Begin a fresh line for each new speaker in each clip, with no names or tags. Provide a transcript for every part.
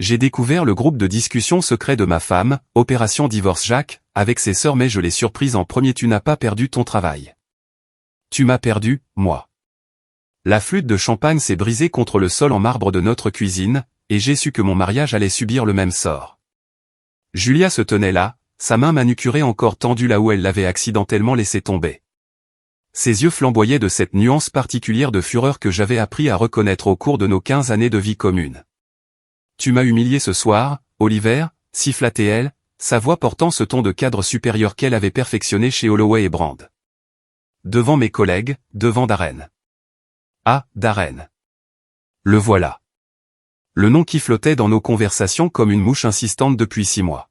J'ai découvert le groupe de discussion secret de ma femme, Opération Divorce Jacques, avec ses sœurs, mais je l'ai surprise en premier. Tu n'as pas perdu ton travail. Tu m'as perdu, moi. La flûte de champagne s'est brisée contre le sol en marbre de notre cuisine, et j'ai su que mon mariage allait subir le même sort. Julia se tenait là, sa main manucurée encore tendue là où elle l'avait accidentellement laissé tomber. Ses yeux flamboyaient de cette nuance particulière de fureur que j'avais appris à reconnaître au cours de nos 15 années de vie commune. Tu m'as humilié ce soir, Oliver, siffla-t-elle, sa voix portant ce ton de cadre supérieur qu'elle avait perfectionné chez Holloway et Brand. Devant mes collègues, devant Darren. Ah, Darren. Le voilà. Le nom qui flottait dans nos conversations comme une mouche insistante depuis 6 mois.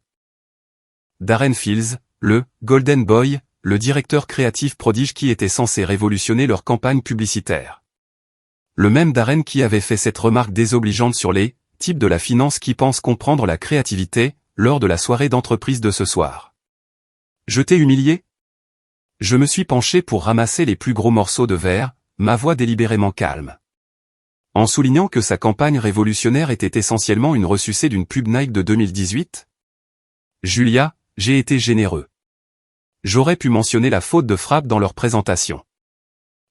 Darren Fields, le « Golden Boy », le directeur créatif prodige qui était censé révolutionner leur campagne publicitaire. Le même Darren qui avait fait cette remarque désobligeante sur les types de la finance qui pensent comprendre la créativité, lors de la soirée d'entreprise de ce soir. Je t'ai humilié ? Je me suis penché pour ramasser les plus gros morceaux de verre, ma voix délibérément calme. En soulignant que sa campagne révolutionnaire était essentiellement une ressucée d'une pub Nike de 2018 ? Julia, j'ai été généreux. J'aurais pu mentionner la faute de frappe dans leur présentation.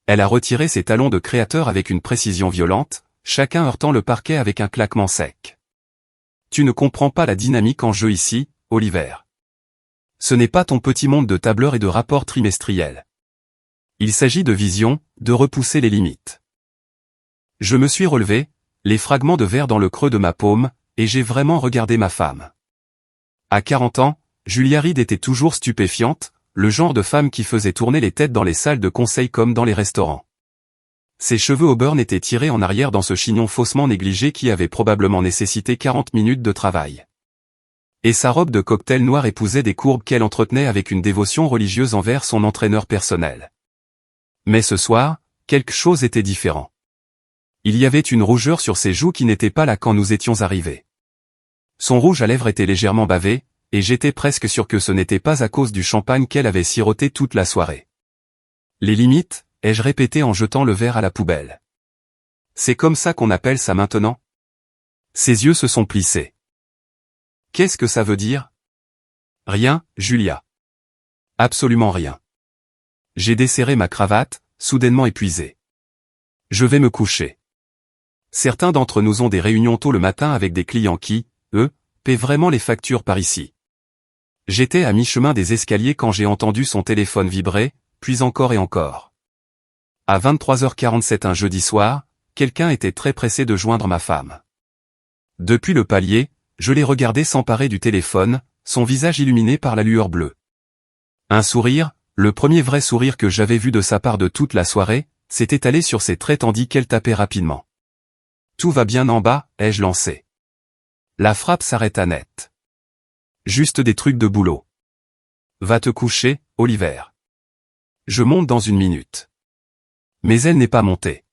Elle a retiré ses talons de créateur avec une précision violente, chacun heurtant le parquet avec un claquement sec. Tu ne comprends pas la dynamique en jeu ici, Oliver. Ce n'est pas ton petit monde de tableurs et de rapports trimestriels. Il s'agit de vision, de repousser les limites. Je me suis relevé, les fragments de verre dans le creux de ma paume, et j'ai vraiment regardé ma femme. À 40 ans, Julia Reed était toujours stupéfiante, le genre de femme qui faisait tourner les têtes dans les salles de conseil comme dans les restaurants. Ses cheveux auburn étaient tirés en arrière dans ce chignon faussement négligé qui avait probablement nécessité 40 minutes de travail. Et sa robe de cocktail noir épousait des courbes qu'elle entretenait avec une dévotion religieuse envers son entraîneur personnel. Mais ce soir, quelque chose était différent. Il y avait une rougeur sur ses joues qui n'était pas là quand nous étions arrivés. Son rouge à lèvres était légèrement bavé, et j'étais presque sûr que ce n'était pas à cause du champagne qu'elle avait siroté toute la soirée. Les limites, ai-je répété en jetant le verre à la poubelle. C'est comme ça qu'on appelle ça maintenant ? Ses yeux se sont plissés. Qu'est-ce que ça veut dire ? Rien, Julia. Absolument rien. J'ai desserré ma cravate, soudainement épuisé. Je vais me coucher. Certains d'entre nous ont des réunions tôt le matin avec des clients qui, eux, paient vraiment les factures par ici. J'étais à mi-chemin des escaliers quand j'ai entendu son téléphone vibrer, puis encore et encore. À 23h47 un jeudi soir, quelqu'un était très pressé de joindre ma femme. Depuis le palier, je l'ai regardé s'emparer du téléphone, son visage illuminé par la lueur bleue. Un sourire, le premier vrai sourire que j'avais vu de sa part de toute la soirée, s'est étalé sur ses traits tandis qu'elle tapait rapidement. Tout va bien en bas, ai-je lancé. La frappe s'arrêta net. Juste des trucs de boulot. Va te coucher, Oliver. Je monte dans 1 minute. Mais elle n'est pas montée.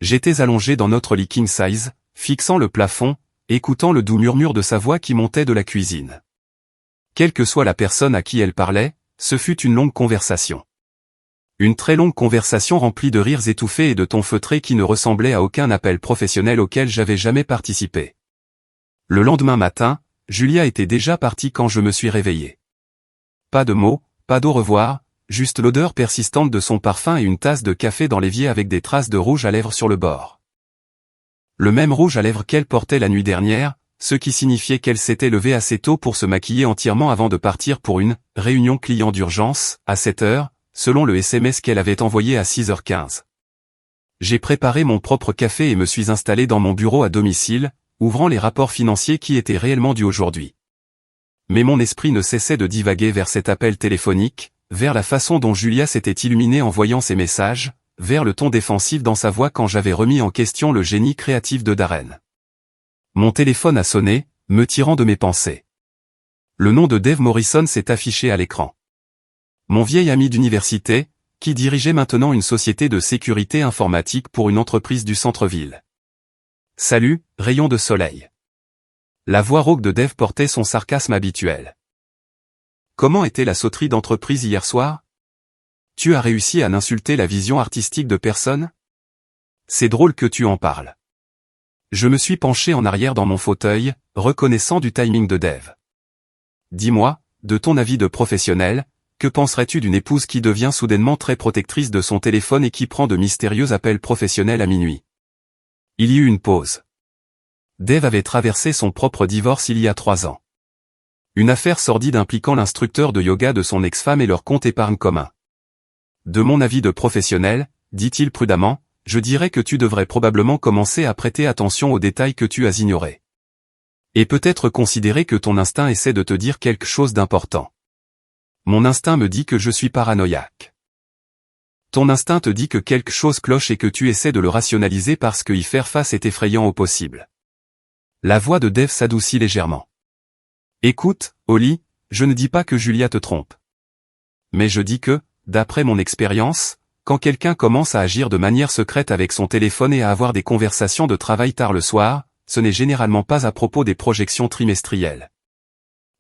J'étais allongé dans notre lit king size, fixant le plafond, écoutant le doux murmure de sa voix qui montait de la cuisine. Quelle que soit la personne à qui elle parlait, ce fut une longue conversation. Une très longue conversation remplie de rires étouffés et de tons feutrés qui ne ressemblaient à aucun appel professionnel auquel j'avais jamais participé. Le lendemain matin, Julia était déjà partie quand je me suis réveillé. Pas de mots, pas d'au revoir, juste l'odeur persistante de son parfum et une tasse de café dans l'évier avec des traces de rouge à lèvres sur le bord. Le même rouge à lèvres qu'elle portait la nuit dernière, ce qui signifiait qu'elle s'était levée assez tôt pour se maquiller entièrement avant de partir pour une réunion client d'urgence, à 7 heures, selon le SMS qu'elle avait envoyé à 6h15. J'ai préparé mon propre café et me suis installé dans mon bureau à domicile, ouvrant les rapports financiers qui étaient réellement dus aujourd'hui. Mais mon esprit ne cessait de divaguer vers cet appel téléphonique, vers la façon dont Julia s'était illuminée en voyant ses messages, vers le ton défensif dans sa voix quand j'avais remis en question le génie créatif de Darren. Mon téléphone a sonné, me tirant de mes pensées. Le nom de Dave Morrison s'est affiché à l'écran. Mon vieil ami d'université, qui dirigeait maintenant une société de sécurité informatique pour une entreprise du centre-ville. Salut, rayon de soleil. La voix rauque de Dave portait son sarcasme habituel. Comment était la sauterie d'entreprise hier soir ? Tu as réussi à n'insulter la vision artistique de personne ? C'est drôle que tu en parles. Je me suis penché en arrière dans mon fauteuil, reconnaissant du timing de Dave. Dis-moi, de ton avis de professionnel, que penserais-tu d'une épouse qui devient soudainement très protectrice de son téléphone et qui prend de mystérieux appels professionnels à minuit? Il y eut une pause. Dave avait traversé son propre divorce il y a 3 ans. Une affaire sordide impliquant l'instructeur de yoga de son ex-femme et leur compte épargne commun. De mon avis de professionnel, dit-il prudemment, je dirais que tu devrais probablement commencer à prêter attention aux détails que tu as ignorés. Et peut-être considérer que ton instinct essaie de te dire quelque chose d'important. Mon instinct me dit que je suis paranoïaque. Ton instinct te dit que quelque chose cloche et que tu essaies de le rationaliser parce que y faire face est effrayant au possible. La voix de Dave s'adoucit légèrement. Écoute, Holly, je ne dis pas que Julia te trompe. Mais je dis que, d'après mon expérience, quand quelqu'un commence à agir de manière secrète avec son téléphone et à avoir des conversations de travail tard le soir, ce n'est généralement pas à propos des projections trimestrielles.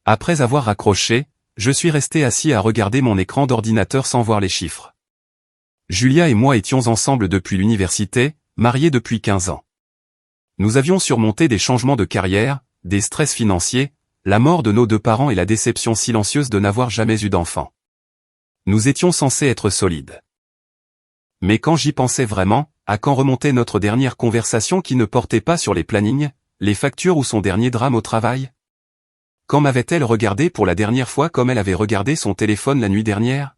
Après avoir raccroché, je suis resté assis à regarder mon écran d'ordinateur sans voir les chiffres. Julia et moi étions ensemble depuis l'université, mariés depuis 15 ans. Nous avions surmonté des changements de carrière, des stress financiers, la mort de nos 2 parents et la déception silencieuse de n'avoir jamais eu d'enfant. Nous étions censés être solides. Mais quand j'y pensais vraiment, à quand remontait notre dernière conversation qui ne portait pas sur les plannings, les factures ou son dernier drame au travail? Quand m'avait-elle regardé pour la dernière fois comme elle avait regardé son téléphone la nuit dernière?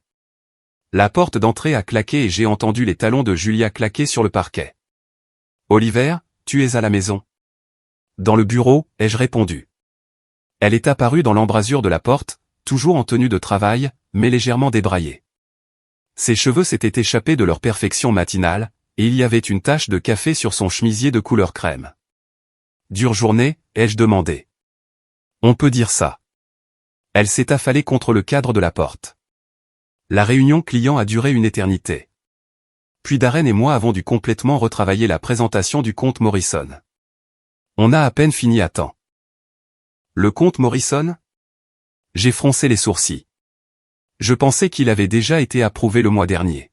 La porte d'entrée a claqué et j'ai entendu les talons de Julia claquer sur le parquet. Oliver, tu es à la maison? Dans le bureau, ai-je répondu. Elle est apparue dans l'embrasure de la porte, toujours en tenue de travail, mais légèrement débraillée. Ses cheveux s'étaient échappés de leur perfection matinale, et il y avait une tache de café sur son chemisier de couleur crème. Dure journée, ai-je demandé. On peut dire ça. Elle s'est affalée contre le cadre de la porte. La réunion client a duré une éternité. Puis Darren et moi avons dû complètement retravailler la présentation du compte Morrison. On a à peine fini à temps. Le compte Morrison? J'ai froncé les sourcils. Je pensais qu'il avait déjà été approuvé le mois dernier.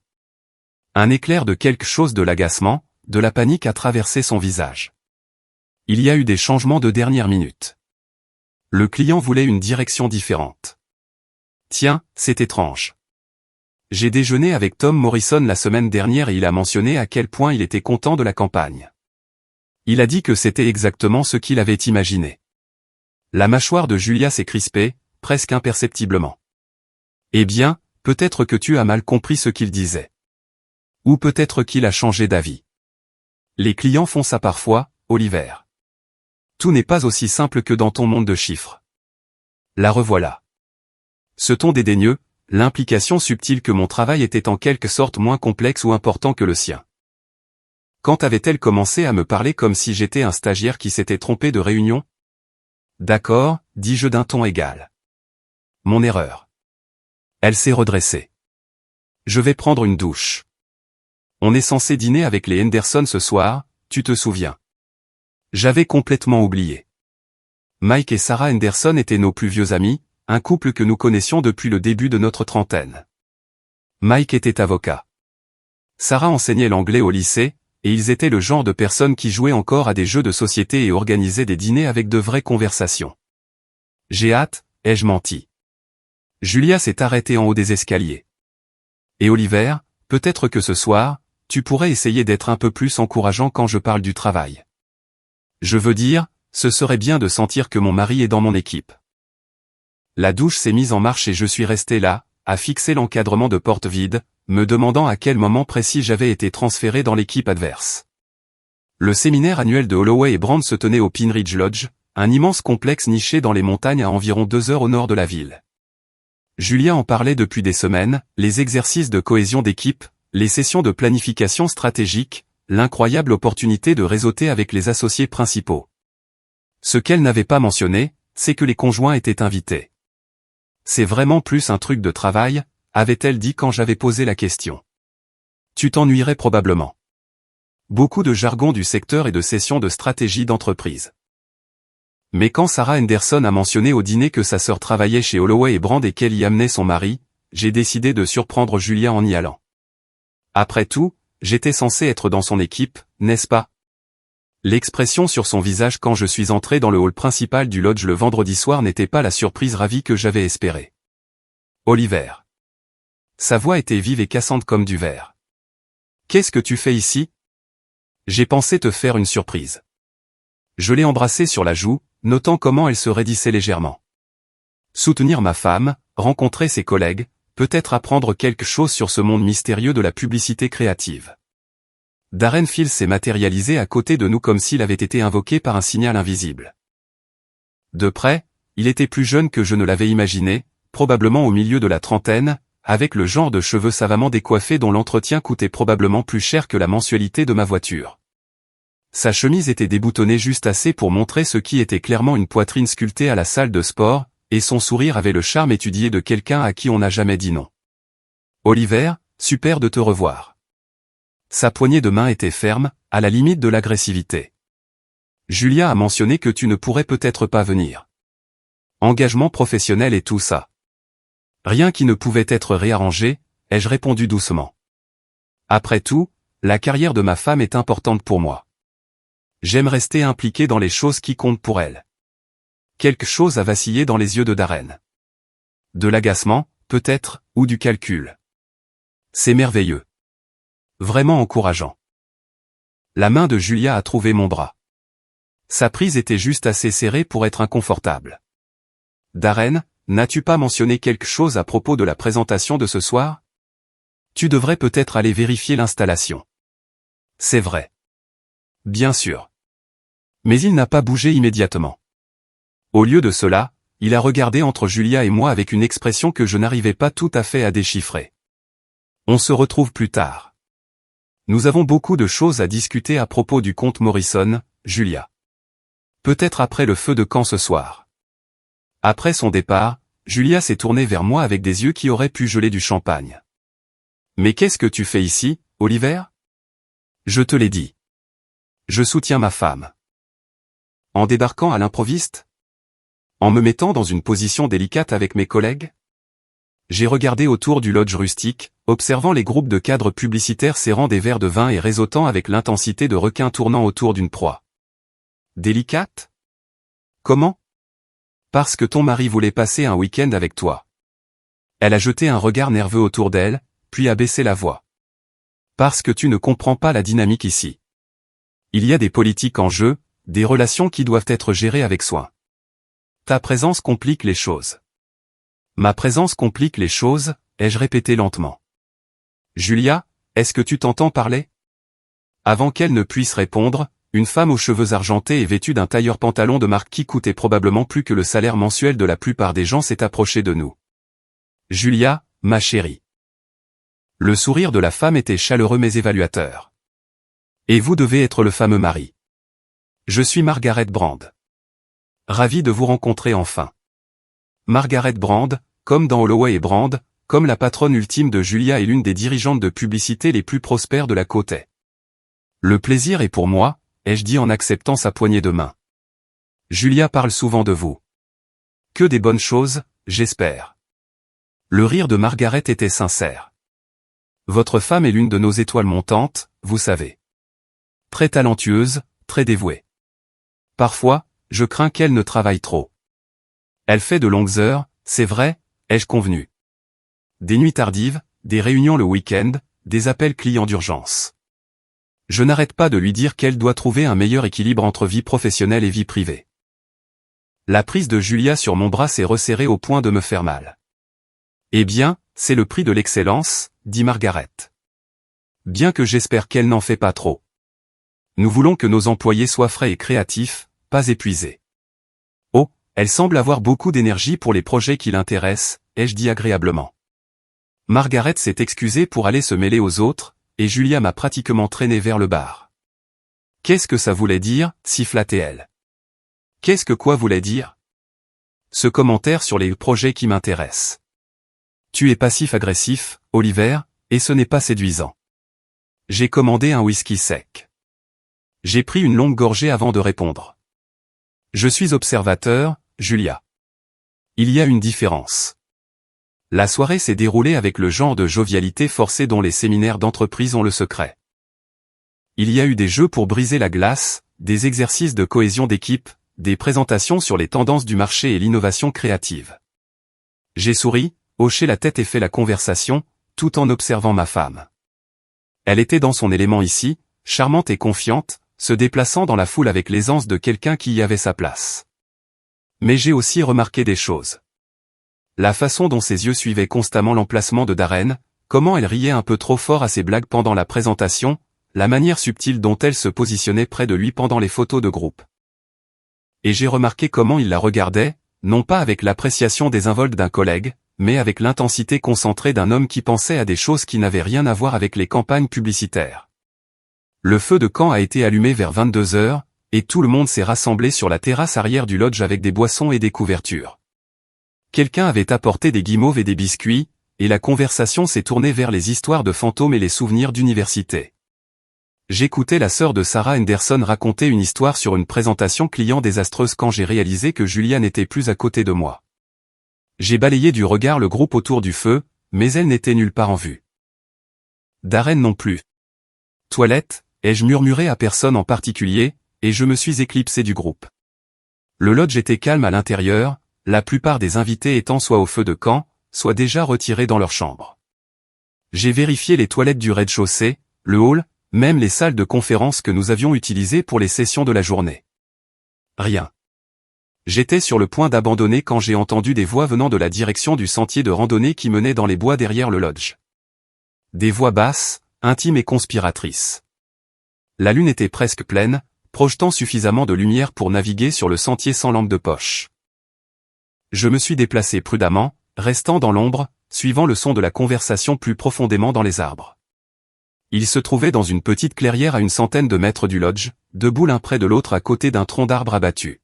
Un éclair de quelque chose de l'agacement, de la panique a traversé son visage. Il y a eu des changements de dernière minute. Le client voulait une direction différente. Tiens, c'est étrange. J'ai déjeuné avec Tom Morrison la semaine dernière et il a mentionné à quel point il était content de la campagne. Il a dit que c'était exactement ce qu'il avait imaginé. La mâchoire de Julia s'est crispée, presque imperceptiblement. Eh bien, peut-être que tu as mal compris ce qu'il disait. Ou peut-être qu'il a changé d'avis. Les clients font ça parfois, Oliver. Tout n'est pas aussi simple que dans ton monde de chiffres. La revoilà. Ce ton dédaigneux, l'implication subtile que mon travail était en quelque sorte moins complexe ou important que le sien. Quand avait-elle commencé à me parler comme si j'étais un stagiaire qui s'était trompé de réunion? D'accord, dis-je d'un ton égal. Mon erreur. Elle s'est redressée. Je vais prendre une douche. On est censé dîner avec les Henderson ce soir, tu te souviens. J'avais complètement oublié. Mike et Sarah Henderson étaient nos plus vieux amis, un couple que nous connaissions depuis le début de notre trentaine. Mike était avocat. Sarah enseignait l'anglais au lycée, et ils étaient le genre de personnes qui jouaient encore à des jeux de société et organisaient des dîners avec de vraies conversations. J'ai hâte, ai-je menti. Julia s'est arrêtée en haut des escaliers. Et Oliver, peut-être que ce soir, tu pourrais essayer d'être un peu plus encourageant quand je parle du travail. Je veux dire, ce serait bien de sentir que mon mari est dans mon équipe. La douche s'est mise en marche et je suis resté là, à fixer l'encadrement de porte vide, me demandant à quel moment précis j'avais été transféré dans l'équipe adverse. Le séminaire annuel de Holloway et Brand se tenait au Pine Ridge Lodge, un immense complexe niché dans les montagnes à environ 2 heures au nord de la ville. Julia en parlait depuis des semaines, les exercices de cohésion d'équipe, les sessions de planification stratégique, l'incroyable opportunité de réseauter avec les associés principaux. Ce qu'elle n'avait pas mentionné, c'est que les conjoints étaient invités. C'est vraiment plus un truc de travail, avait-elle dit quand j'avais posé la question. Tu t'ennuierais probablement. Beaucoup de jargon du secteur et de sessions de stratégie d'entreprise. Mais quand Sarah Henderson a mentionné au dîner que sa sœur travaillait chez Holloway et Brand et qu'elle y amenait son mari, j'ai décidé de surprendre Julia en y allant. Après tout, j'étais censé être dans son équipe, n'est-ce pas? L'expression sur son visage quand je suis entré dans le hall principal du lodge le vendredi soir n'était pas la surprise ravie que j'avais espérée. Oliver. Sa voix était vive et cassante comme du verre. Qu'est-ce que tu fais ici? J'ai pensé te faire une surprise. Je l'ai embrassée sur la joue, notant comment elle se raidissait légèrement. Soutenir ma femme, rencontrer ses collègues, peut-être apprendre quelque chose sur ce monde mystérieux de la publicité créative. Darren Field s'est matérialisé à côté de nous comme s'il avait été invoqué par un signal invisible. De près, il était plus jeune que je ne l'avais imaginé, probablement au milieu de la trentaine, avec le genre de cheveux savamment décoiffés dont l'entretien coûtait probablement plus cher que la mensualité de ma voiture. Sa chemise était déboutonnée juste assez pour montrer ce qui était clairement une poitrine sculptée à la salle de sport, et son sourire avait le charme étudié de quelqu'un à qui on n'a jamais dit non. Oliver, super de te revoir. Sa poignée de main était ferme, à la limite de l'agressivité. Julia a mentionné que tu ne pourrais peut-être pas venir. Engagement professionnel et tout ça. Rien qui ne pouvait être réarrangé, ai-je répondu doucement. Après tout, la carrière de ma femme est importante pour moi. J'aime rester impliqué dans les choses qui comptent pour elle. Quelque chose a vacillé dans les yeux de Darren. De l'agacement, peut-être, ou du calcul. C'est merveilleux. Vraiment encourageant. La main de Julia a trouvé mon bras. Sa prise était juste assez serrée pour être inconfortable. Darren, n'as-tu pas mentionné quelque chose à propos de la présentation de ce soir? Tu devrais peut-être aller vérifier l'installation. C'est vrai. Bien sûr. Mais il n'a pas bougé immédiatement. Au lieu de cela, il a regardé entre Julia et moi avec une expression que je n'arrivais pas tout à fait à déchiffrer. On se retrouve plus tard. Nous avons beaucoup de choses à discuter à propos du comte Morrison, Julia. Peut-être après le feu de camp ce soir. Après son départ, Julia s'est tournée vers moi avec des yeux qui auraient pu geler du champagne. Mais qu'est-ce que tu fais ici, Oliver? Je te l'ai dit. Je soutiens ma femme. En débarquant à l'improviste? En me mettant dans une position délicate avec mes collègues? J'ai regardé autour du lodge rustique, observant les groupes de cadres publicitaires serrant des verres de vin et réseautant avec l'intensité de requins tournant autour d'une proie. Délicate? Comment? Parce que ton mari voulait passer un week-end avec toi. Elle a jeté un regard nerveux autour d'elle, puis a baissé la voix. Parce que tu ne comprends pas la dynamique ici. Il y a des politiques en jeu, des relations qui doivent être gérées avec soin. Ta présence complique les choses. Ma présence complique les choses, ai-je répété lentement. Julia, est-ce que tu t'entends parler? Avant qu'elle ne puisse répondre, une femme aux cheveux argentés et vêtue d'un tailleur pantalon de marque qui coûtait probablement plus que le salaire mensuel de la plupart des gens s'est approchée de nous. Julia, ma chérie. Le sourire de la femme était chaleureux mais évaluateur. Et vous devez être le fameux mari. Je suis Margaret Brand. Ravi de vous rencontrer enfin. Margaret Brand, comme dans Holloway et Brand, comme la patronne ultime de Julia est l'une des dirigeantes de publicité les plus prospères de la côte est. Le plaisir est pour moi, ai-je dit en acceptant sa poignée de main. Julia parle souvent de vous. Que des bonnes choses, j'espère. Le rire de Margaret était sincère. Votre femme est l'une de nos étoiles montantes, vous savez. Très talentueuse, très dévouée. Parfois, je crains qu'elle ne travaille trop. Elle fait de longues heures, c'est vrai, ai-je convenu. Des nuits tardives, des réunions le week-end, des appels clients d'urgence. Je n'arrête pas de lui dire qu'elle doit trouver un meilleur équilibre entre vie professionnelle et vie privée. La prise de Julia sur mon bras s'est resserrée au point de me faire mal. Eh bien, c'est le prix de l'excellence, dit Margaret. Bien que j'espère qu'elle n'en fait pas trop. Nous voulons que nos employés soient frais et créatifs, pas épuisés. Oh, elle semble avoir beaucoup d'énergie pour les projets qui l'intéressent, ai-je dit agréablement. Margaret s'est excusée pour aller se mêler aux autres, et Julia m'a pratiquement traîné vers le bar. Qu'est-ce que ça voulait dire, siffla-t-elle. Qu'est-ce que quoi voulait dire? Ce commentaire sur les projets qui m'intéressent. Tu es passif-agressif, Oliver, et ce n'est pas séduisant. J'ai commandé un whisky sec. J'ai pris une longue gorgée avant de répondre. Je suis observateur, Julia. Il y a une différence. La soirée s'est déroulée avec le genre de jovialité forcée dont les séminaires d'entreprise ont le secret. Il y a eu des jeux pour briser la glace, des exercices de cohésion d'équipe, des présentations sur les tendances du marché et l'innovation créative. J'ai souri, hoché la tête et fait la conversation, tout en observant ma femme. Elle était dans son élément ici, charmante et confiante, se déplaçant dans la foule avec l'aisance de quelqu'un qui y avait sa place. Mais j'ai aussi remarqué des choses. La façon dont ses yeux suivaient constamment l'emplacement de Darren, comment elle riait un peu trop fort à ses blagues pendant la présentation, la manière subtile dont elle se positionnait près de lui pendant les photos de groupe. Et j'ai remarqué comment il la regardait, non pas avec l'appréciation désinvolte d'un collègue, mais avec l'intensité concentrée d'un homme qui pensait à des choses qui n'avaient rien à voir avec les campagnes publicitaires. Le feu de camp a été allumé vers 22 heures, et tout le monde s'est rassemblé sur la terrasse arrière du lodge avec des boissons et des couvertures. Quelqu'un avait apporté des guimauves et des biscuits, et la conversation s'est tournée vers les histoires de fantômes et les souvenirs d'université. J'écoutais la sœur de Sarah Henderson raconter une histoire sur une présentation client désastreuse quand j'ai réalisé que Julia n'était plus à côté de moi. J'ai balayé du regard le groupe autour du feu, mais elle n'était nulle part en vue. Darren non plus. Toilette, ai-je murmuré à personne en particulier, et je me suis éclipsé du groupe. Le lodge était calme à l'intérieur, la plupart des invités étant soit au feu de camp, soit déjà retirés dans leur chambre. J'ai vérifié les toilettes du rez-de-chaussée, le hall, même les salles de conférence que nous avions utilisées pour les sessions de la journée. Rien. J'étais sur le point d'abandonner quand j'ai entendu des voix venant de la direction du sentier de randonnée qui menait dans les bois derrière le lodge. Des voix basses, intimes et conspiratrices. La lune était presque pleine, projetant suffisamment de lumière pour naviguer sur le sentier sans lampe de poche. Je me suis déplacé prudemment, restant dans l'ombre, suivant le son de la conversation plus profondément dans les arbres. Il se trouvait dans une petite clairière à une centaine de mètres du lodge, debout l'un près de l'autre à côté d'un tronc d'arbre abattu.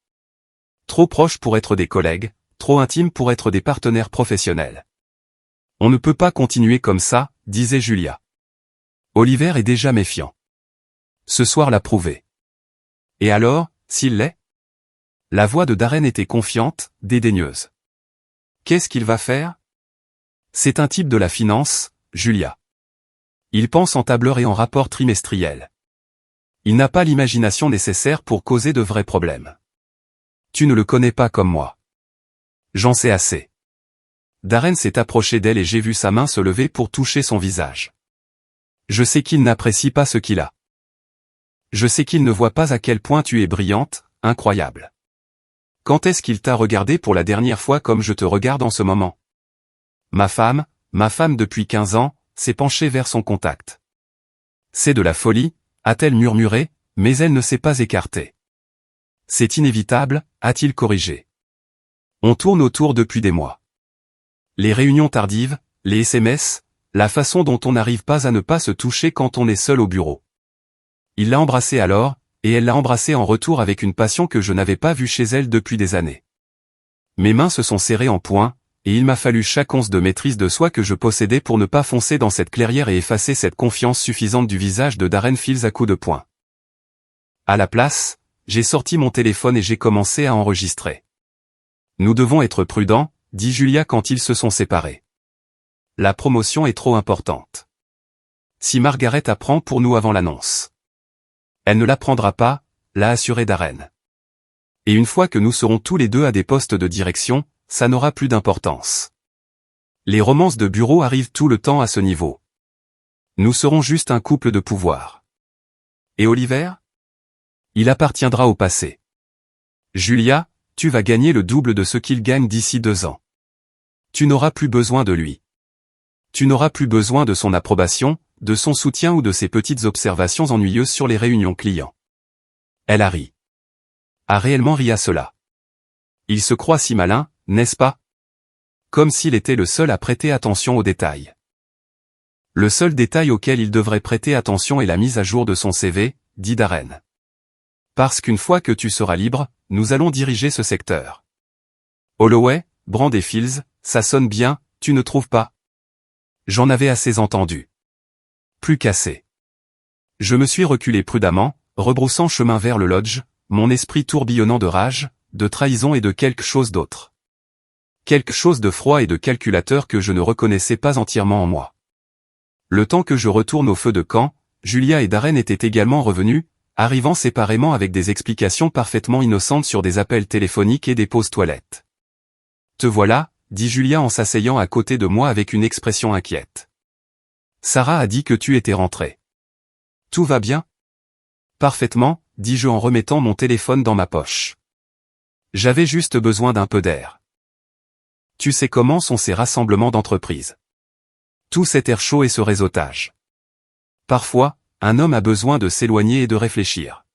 Trop proches pour être des collègues, trop intimes pour être des partenaires professionnels. On ne peut pas continuer comme ça, disait Julia. Oliver est déjà méfiant. Ce soir l'a prouvé. Et alors, s'il l'est? La voix de Darren était confiante, dédaigneuse. Qu'est-ce qu'il va faire? C'est un type de la finance, Julia. Il pense en tableur et en rapport trimestriel. Il n'a pas l'imagination nécessaire pour causer de vrais problèmes. Tu ne le connais pas comme moi. J'en sais assez. Darren s'est approché d'elle et j'ai vu sa main se lever pour toucher son visage. Je sais qu'il n'apprécie pas ce qu'il a. Je sais qu'il ne voit pas à quel point tu es brillante, incroyable. Quand est-ce qu'il t'a regardé pour la dernière fois comme je te regarde en ce moment? Ma femme depuis 15 ans, s'est penchée vers son contact. C'est de la folie, a-t-elle murmuré, mais elle ne s'est pas écartée. C'est inévitable, a-t-il corrigé. On tourne autour depuis des mois. Les réunions tardives, les SMS, la façon dont on n'arrive pas à ne pas se toucher quand on est seul au bureau. Il l'a embrassée alors, et elle l'a embrassé en retour avec une passion que je n'avais pas vue chez elle depuis des années. Mes mains se sont serrées en poing, et il m'a fallu chaque once de maîtrise de soi que je possédais pour ne pas foncer dans cette clairière et effacer cette confiance suffisante du visage de Darren Fields à coups de poing. À la place, j'ai sorti mon téléphone et j'ai commencé à enregistrer. Nous devons être prudents, dit Julia quand ils se sont séparés. La promotion est trop importante. Si Margaret apprend pour nous avant l'annonce. Elle ne l'apprendra pas, l'a assuré Darren. Et une fois que nous serons tous les deux à des postes de direction, ça n'aura plus d'importance. Les romances de bureau arrivent tout le temps à ce niveau. Nous serons juste un couple de pouvoir. Et Oliver? Il appartiendra au passé. Julia, tu vas gagner le double de ce qu'il gagne d'ici 2 ans. Tu n'auras plus besoin de lui. Tu n'auras plus besoin de son approbation, de son soutien ou de ses petites observations ennuyeuses sur les réunions clients. Elle a ri. A réellement ri à cela. Il se croit si malin, n'est-ce pas? Comme s'il était le seul à prêter attention aux détails. Le seul détail auquel il devrait prêter attention est la mise à jour de son CV, dit Darren. Parce qu'une fois que tu seras libre, nous allons diriger ce secteur. Holloway, Brand et Fields, ça sonne bien, tu ne trouves pas? J'en avais assez entendu. Plus qu'assez. Je me suis reculé prudemment, rebroussant chemin vers le lodge, mon esprit tourbillonnant de rage, de trahison et de quelque chose d'autre. Quelque chose de froid et de calculateur que je ne reconnaissais pas entièrement en moi. Le temps que je retourne au feu de camp, Julia et Darren étaient également revenus, arrivant séparément avec des explications parfaitement innocentes sur des appels téléphoniques et des pauses toilettes. Te voilà, dit Julia en s'asseyant à côté de moi avec une expression inquiète. Sarah a dit que tu étais rentré. Tout va bien? Parfaitement, dis-je en remettant mon téléphone dans ma poche. J'avais juste besoin d'un peu d'air. Tu sais comment sont ces rassemblements d'entreprises. Tout cet air chaud et ce réseautage. Parfois, un homme a besoin de s'éloigner et de réfléchir.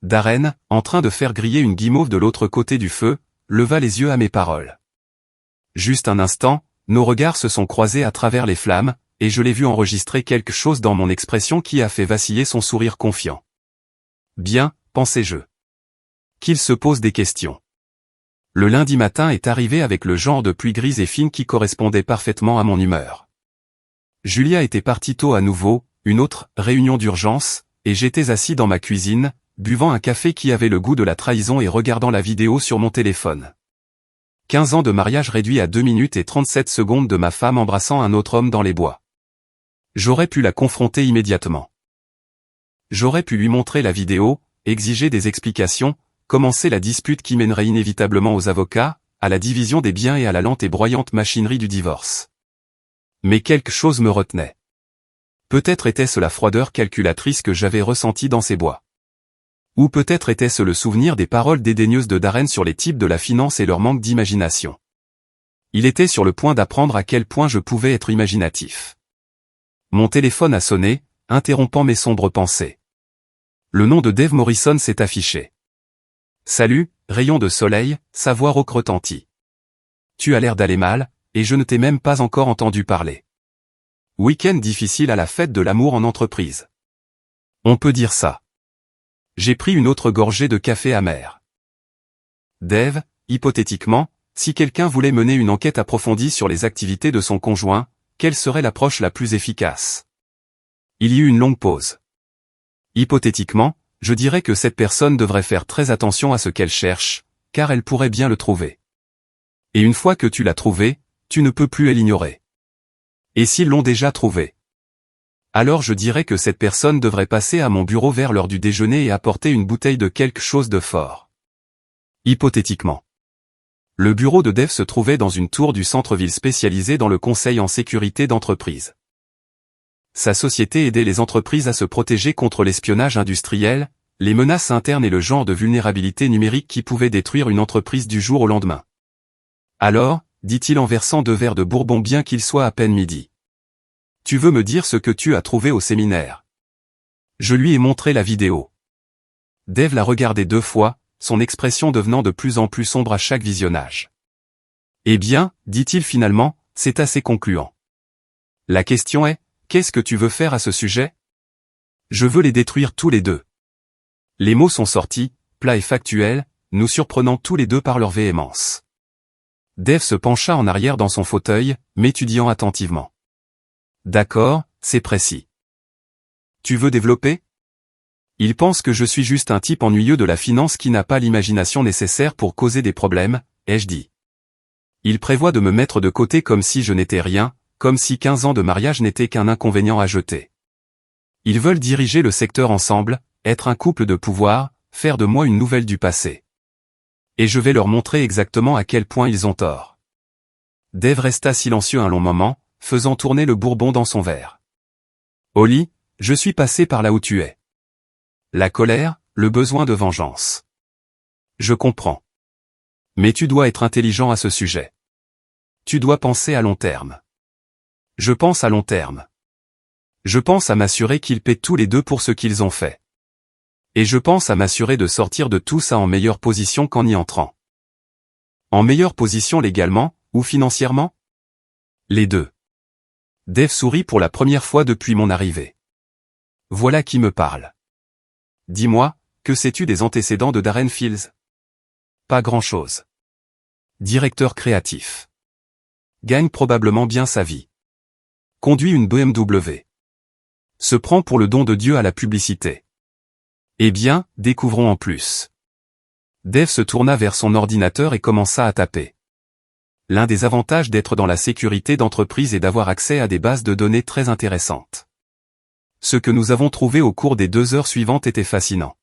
Darren, en train de faire griller une guimauve de l'autre côté du feu, leva les yeux à mes paroles. Juste un instant, nos regards se sont croisés à travers les flammes, et je l'ai vu enregistrer quelque chose dans mon expression qui a fait vaciller son sourire confiant. Bien, pensai-je. Qu'il se pose des questions. Le lundi matin est arrivé avec le genre de pluie grise et fine qui correspondait parfaitement à mon humeur. Julia était partie tôt à nouveau, une autre réunion d'urgence, et j'étais assis dans ma cuisine, buvant un café qui avait le goût de la trahison et regardant la vidéo sur mon téléphone. 15 ans de mariage réduit à 2 minutes et 37 secondes de ma femme embrassant un autre homme dans les bois. J'aurais pu la confronter immédiatement. J'aurais pu lui montrer la vidéo, exiger des explications, commencer la dispute qui mènerait inévitablement aux avocats, à la division des biens et à la lente et broyante machinerie du divorce. Mais quelque chose me retenait. Peut-être était-ce la froideur calculatrice que j'avais ressentie dans ces bois. Ou peut-être était-ce le souvenir des paroles dédaigneuses de Darren sur les types de la finance et leur manque d'imagination. Il était sur le point d'apprendre à quel point je pouvais être imaginatif. Mon téléphone a sonné, interrompant mes sombres pensées. Le nom de Dave Morrison s'est affiché. Salut, rayon de soleil, sa voix rauque retentit. Tu as l'air d'aller mal, et je ne t'ai même pas encore entendu parler. Week-end difficile à la fête de l'amour en entreprise. On peut dire ça. J'ai pris une autre gorgée de café amer. Dave, hypothétiquement, si quelqu'un voulait mener une enquête approfondie sur les activités de son conjoint, quelle serait l'approche la plus efficace? Il y eut une longue pause. Hypothétiquement, je dirais que cette personne devrait faire très attention à ce qu'elle cherche, car elle pourrait bien le trouver. Et une fois que tu l'as trouvé, tu ne peux plus l'ignorer. Et s'ils l'ont déjà trouvé? Alors je dirais que cette personne devrait passer à mon bureau vers l'heure du déjeuner et apporter une bouteille de quelque chose de fort. Hypothétiquement. Le bureau de Dave se trouvait dans une tour du centre-ville spécialisée dans le conseil en sécurité d'entreprise. Sa société aidait les entreprises à se protéger contre l'espionnage industriel, les menaces internes et le genre de vulnérabilité numérique qui pouvait détruire une entreprise du jour au lendemain. Alors, dit-il en versant 2 verres de bourbon bien qu'il soit à peine midi. Tu veux me dire ce que tu as trouvé au séminaire? Je lui ai montré la vidéo. Dave l'a regardé 2 fois, son expression devenant de plus en plus sombre à chaque visionnage. Eh bien, dit-il finalement, c'est assez concluant. La question est, qu'est-ce que tu veux faire à ce sujet? Je veux les détruire tous les deux. Les mots sont sortis, plats et factuels, nous surprenant tous les deux par leur véhémence. Dave se pencha en arrière dans son fauteuil, m'étudiant attentivement. D'accord, c'est précis. Tu veux développer? Il pense que je suis juste un type ennuyeux de la finance qui n'a pas l'imagination nécessaire pour causer des problèmes, ai-je dit. Il prévoit de me mettre de côté comme si je n'étais rien, comme si 15 ans de mariage n'était qu'un inconvénient à jeter. Ils veulent diriger le secteur ensemble, être un couple de pouvoir, faire de moi une nouvelle du passé. Et je vais leur montrer exactement à quel point ils ont tort. Dave resta silencieux un long moment, faisant tourner le bourbon dans son verre. Holly, je suis passé par là où tu es. La colère, le besoin de vengeance. Je comprends. Mais tu dois être intelligent à ce sujet. Tu dois penser à long terme. Je pense à long terme. Je pense à m'assurer qu'ils paient tous les deux pour ce qu'ils ont fait. Et je pense à m'assurer de sortir de tout ça en meilleure position qu'en y entrant. En meilleure position légalement, ou financièrement? Les deux. Dave sourit pour la première fois depuis mon arrivée. Voilà qui me parle. Dis-moi, que sais-tu des antécédents de Darren Fields? Pas grand-chose. Directeur créatif. Gagne probablement bien sa vie. Conduit une BMW. Se prend pour le don de Dieu à la publicité. Eh bien, découvrons en plus. Dave se tourna vers son ordinateur et commença à taper. L'un des avantages d'être dans la sécurité d'entreprise est d'avoir accès à des bases de données très intéressantes. Ce que nous avons trouvé au cours des 2 heures suivantes était fascinant.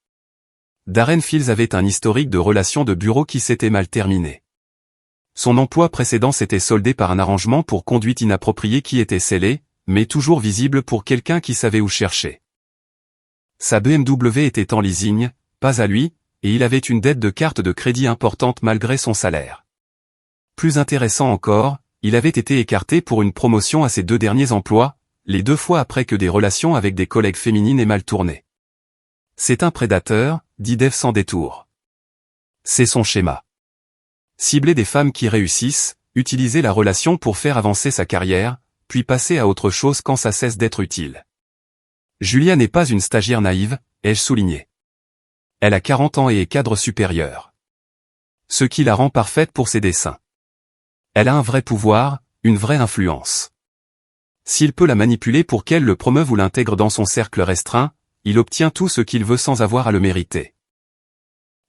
Darren Fields avait un historique de relations de bureau qui s'était mal terminé. Son emploi précédent s'était soldé par un arrangement pour conduite inappropriée qui était scellé, mais toujours visible pour quelqu'un qui savait où chercher. Sa BMW était en leasing, pas à lui, et il avait une dette de carte de crédit importante malgré son salaire. Plus intéressant encore, il avait été écarté pour une promotion à ses 2 derniers emplois, les 2 fois après que des relations avec des collègues féminines aient mal tourné. C'est un prédateur, dit Dave sans détour. C'est son schéma. Cibler des femmes qui réussissent, utiliser la relation pour faire avancer sa carrière, puis passer à autre chose quand ça cesse d'être utile. Julia n'est pas une stagiaire naïve, ai-je souligné. Elle a 40 ans et est cadre supérieur. Ce qui la rend parfaite pour ses dessins. Elle a un vrai pouvoir, une vraie influence. S'il peut la manipuler pour qu'elle le promeuve ou l'intègre dans son cercle restreint, il obtient tout ce qu'il veut sans avoir à le mériter.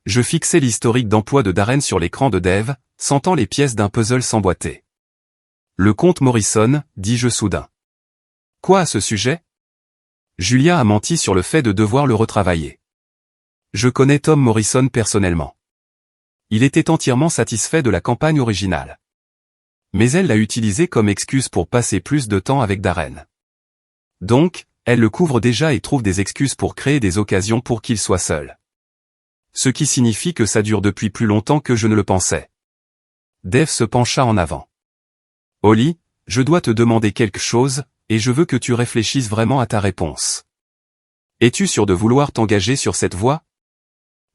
Je fixai l'historique d'emploi de Darren sur l'écran de Dave, sentant les pièces d'un puzzle s'emboîter. Le comte Morrison, dis-je soudain. Quoi à ce sujet? Julia a menti sur le fait de devoir le retravailler. Je connais Tom Morrison personnellement. Il était entièrement satisfait de la campagne originale. Mais elle l'a utilisé comme excuse pour passer plus de temps avec Darren. Donc, elle le couvre déjà et trouve des excuses pour créer des occasions pour qu'il soit seul. Ce qui signifie que ça dure depuis plus longtemps que je ne le pensais. Dave se pencha en avant. Holly, je dois te demander quelque chose, et je veux que tu réfléchisses vraiment à ta réponse. Es-tu sûr de vouloir t'engager sur cette voie?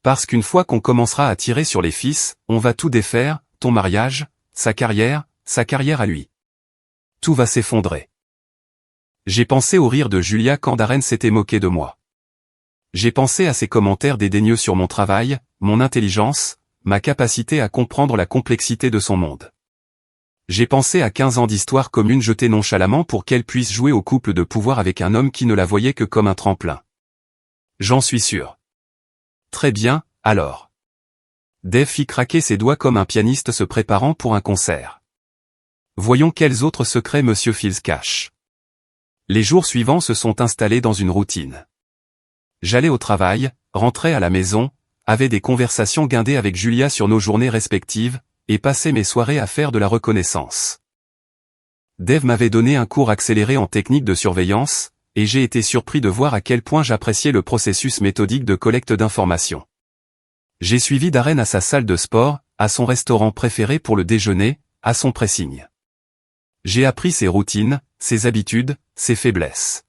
Parce qu'une fois qu'on commencera à tirer sur les fils, on va tout défaire, ton mariage, sa carrière à lui. Tout va s'effondrer. J'ai pensé au rire de Julia quand Darren s'était moqué de moi. J'ai pensé à ses commentaires dédaigneux sur mon travail, mon intelligence, ma capacité à comprendre la complexité de son monde. J'ai pensé à 15 ans d'histoire commune jetée nonchalamment pour qu'elle puisse jouer au couple de pouvoir avec un homme qui ne la voyait que comme un tremplin. J'en suis sûr. Très bien, alors. Dave fit craquer ses doigts comme un pianiste se préparant pour un concert. Voyons quels autres secrets Monsieur Fields cache. Les jours suivants se sont installés dans une routine. J'allais au travail, rentrais à la maison, avais des conversations guindées avec Julia sur nos journées respectives, et passais mes soirées à faire de la reconnaissance. Dave m'avait donné un cours accéléré en technique de surveillance, et j'ai été surpris de voir à quel point j'appréciais le processus méthodique de collecte d'informations. J'ai suivi Darren à sa salle de sport, à son restaurant préféré pour le déjeuner, à son pressing. J'ai appris ses routines, ses habitudes, ses faiblesses.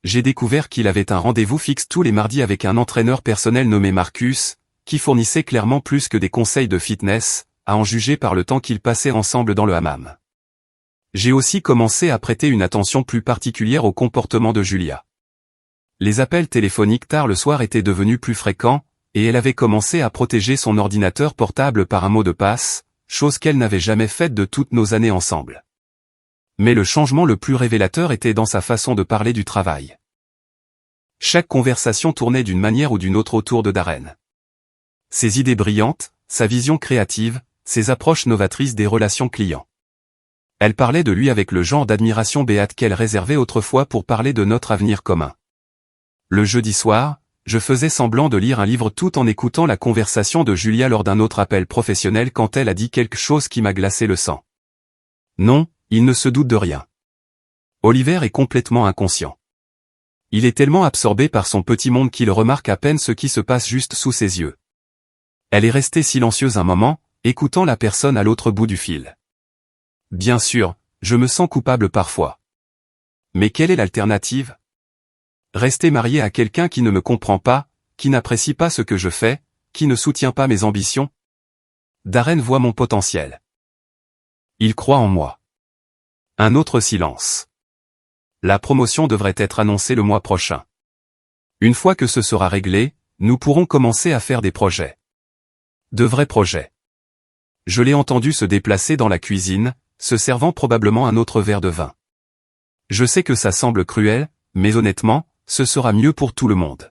J'ai découvert qu'il avait un rendez-vous fixe tous les mardis avec un entraîneur personnel nommé Marcus, qui fournissait clairement plus que des conseils de fitness, à en juger par le temps qu'ils passaient ensemble dans le hammam. J'ai aussi commencé à prêter une attention plus particulière au comportement de Julia. Les appels téléphoniques tard le soir étaient devenus plus fréquents, et elle avait commencé à protéger son ordinateur portable par un mot de passe, chose qu'elle n'avait jamais faite de toutes nos années ensemble. Mais le changement le plus révélateur était dans sa façon de parler du travail. Chaque conversation tournait d'une manière ou d'une autre autour de Darren. Ses idées brillantes, sa vision créative, ses approches novatrices des relations clients. Elle parlait de lui avec le genre d'admiration béate qu'elle réservait autrefois pour parler de notre avenir commun. Le jeudi soir, je faisais semblant de lire un livre tout en écoutant la conversation de Julia lors d'un autre appel professionnel quand elle a dit quelque chose qui m'a glacé le sang. Non, il ne se doute de rien. Oliver est complètement inconscient. Il est tellement absorbé par son petit monde qu'il remarque à peine ce qui se passe juste sous ses yeux. Elle est restée silencieuse un moment, écoutant la personne à l'autre bout du fil. Bien sûr, je me sens coupable parfois. Mais quelle est l'alternative? Rester marié à quelqu'un qui ne me comprend pas, qui n'apprécie pas ce que je fais, qui ne soutient pas mes ambitions? Darren voit mon potentiel. Il croit en moi. Un autre silence. La promotion devrait être annoncée le mois prochain. Une fois que ce sera réglé, nous pourrons commencer à faire des projets. De vrais projets. Je l'ai entendu se déplacer dans la cuisine, se servant probablement un autre verre de vin. Je sais que ça semble cruel, mais honnêtement, ce sera mieux pour tout le monde.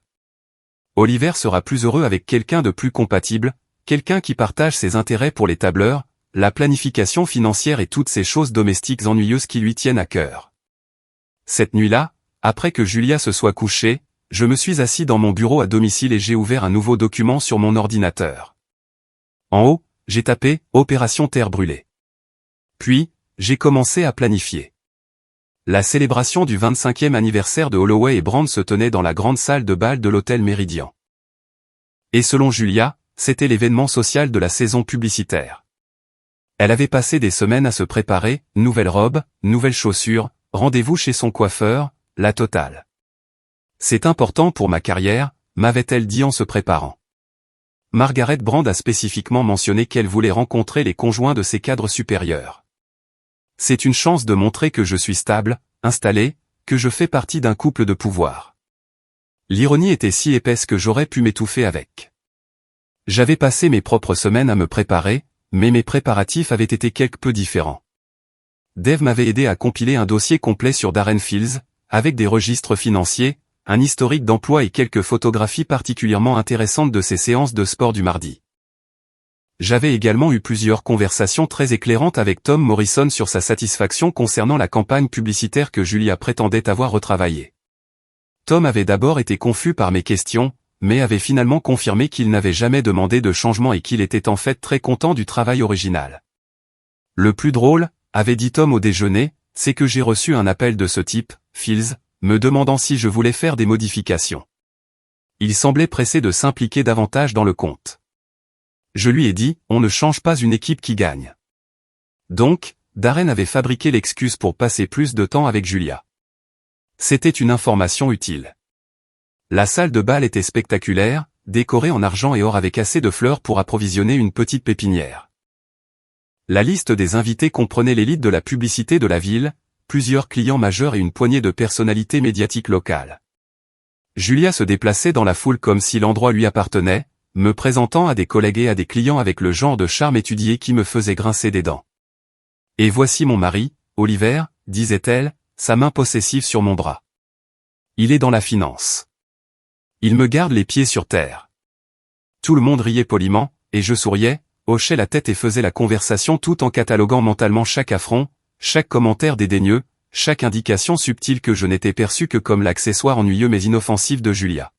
Oliver sera plus heureux avec quelqu'un de plus compatible, quelqu'un qui partage ses intérêts pour les tableurs, la planification financière et toutes ces choses domestiques ennuyeuses qui lui tiennent à cœur. Cette nuit-là, après que Julia se soit couchée, je me suis assis dans mon bureau à domicile et j'ai ouvert un nouveau document sur mon ordinateur. En haut, j'ai tapé « Opération Terre brûlée ». Puis, j'ai commencé à planifier. La célébration du 25e anniversaire de Holloway et Brand se tenait dans la grande salle de bal de l'hôtel Méridien. Et selon Julia, c'était l'événement social de la saison publicitaire. Elle avait passé des semaines à se préparer, nouvelle robe, nouvelles chaussures, rendez-vous chez son coiffeur, la totale. C'est important pour ma carrière, m'avait-elle dit en se préparant. Margaret Brand a spécifiquement mentionné qu'elle voulait rencontrer les conjoints de ses cadres supérieurs. C'est une chance de montrer que je suis stable, installé, que je fais partie d'un couple de pouvoir. L'ironie était si épaisse que j'aurais pu m'étouffer avec. J'avais passé mes propres semaines à me préparer, mais mes préparatifs avaient été quelque peu différents. Dave m'avait aidé à compiler un dossier complet sur Darren Fields, avec des registres financiers, un historique d'emploi et quelques photographies particulièrement intéressantes de ses séances de sport du mardi. J'avais également eu plusieurs conversations très éclairantes avec Tom Morrison sur sa satisfaction concernant la campagne publicitaire que Julia prétendait avoir retravaillée. Tom avait d'abord été confus par mes questions, mais avait finalement confirmé qu'il n'avait jamais demandé de changement et qu'il était en fait très content du travail original. Le plus drôle, avait dit Tom au déjeuner, c'est que j'ai reçu un appel de ce type, Fields, me demandant si je voulais faire des modifications. Il semblait pressé de s'impliquer davantage dans le compte. Je lui ai dit, on ne change pas une équipe qui gagne. Donc, Darren avait fabriqué l'excuse pour passer plus de temps avec Julia. C'était une information utile. La salle de bal était spectaculaire, décorée en argent et or avec assez de fleurs pour approvisionner une petite pépinière. La liste des invités comprenait l'élite de la publicité de la ville, plusieurs clients majeurs et une poignée de personnalités médiatiques locales. Julia se déplaçait dans la foule comme si l'endroit lui appartenait, me présentant à des collègues et à des clients avec le genre de charme étudié qui me faisait grincer des dents. Et voici mon mari, Oliver, disait-elle, sa main possessive sur mon bras. Il est dans la finance. Il me garde les pieds sur terre. Tout le monde riait poliment, et je souriais, hochais la tête et faisais la conversation tout en cataloguant mentalement chaque affront, chaque commentaire dédaigneux, chaque indication subtile que je n'étais perçu que comme l'accessoire ennuyeux mais inoffensif de Julia.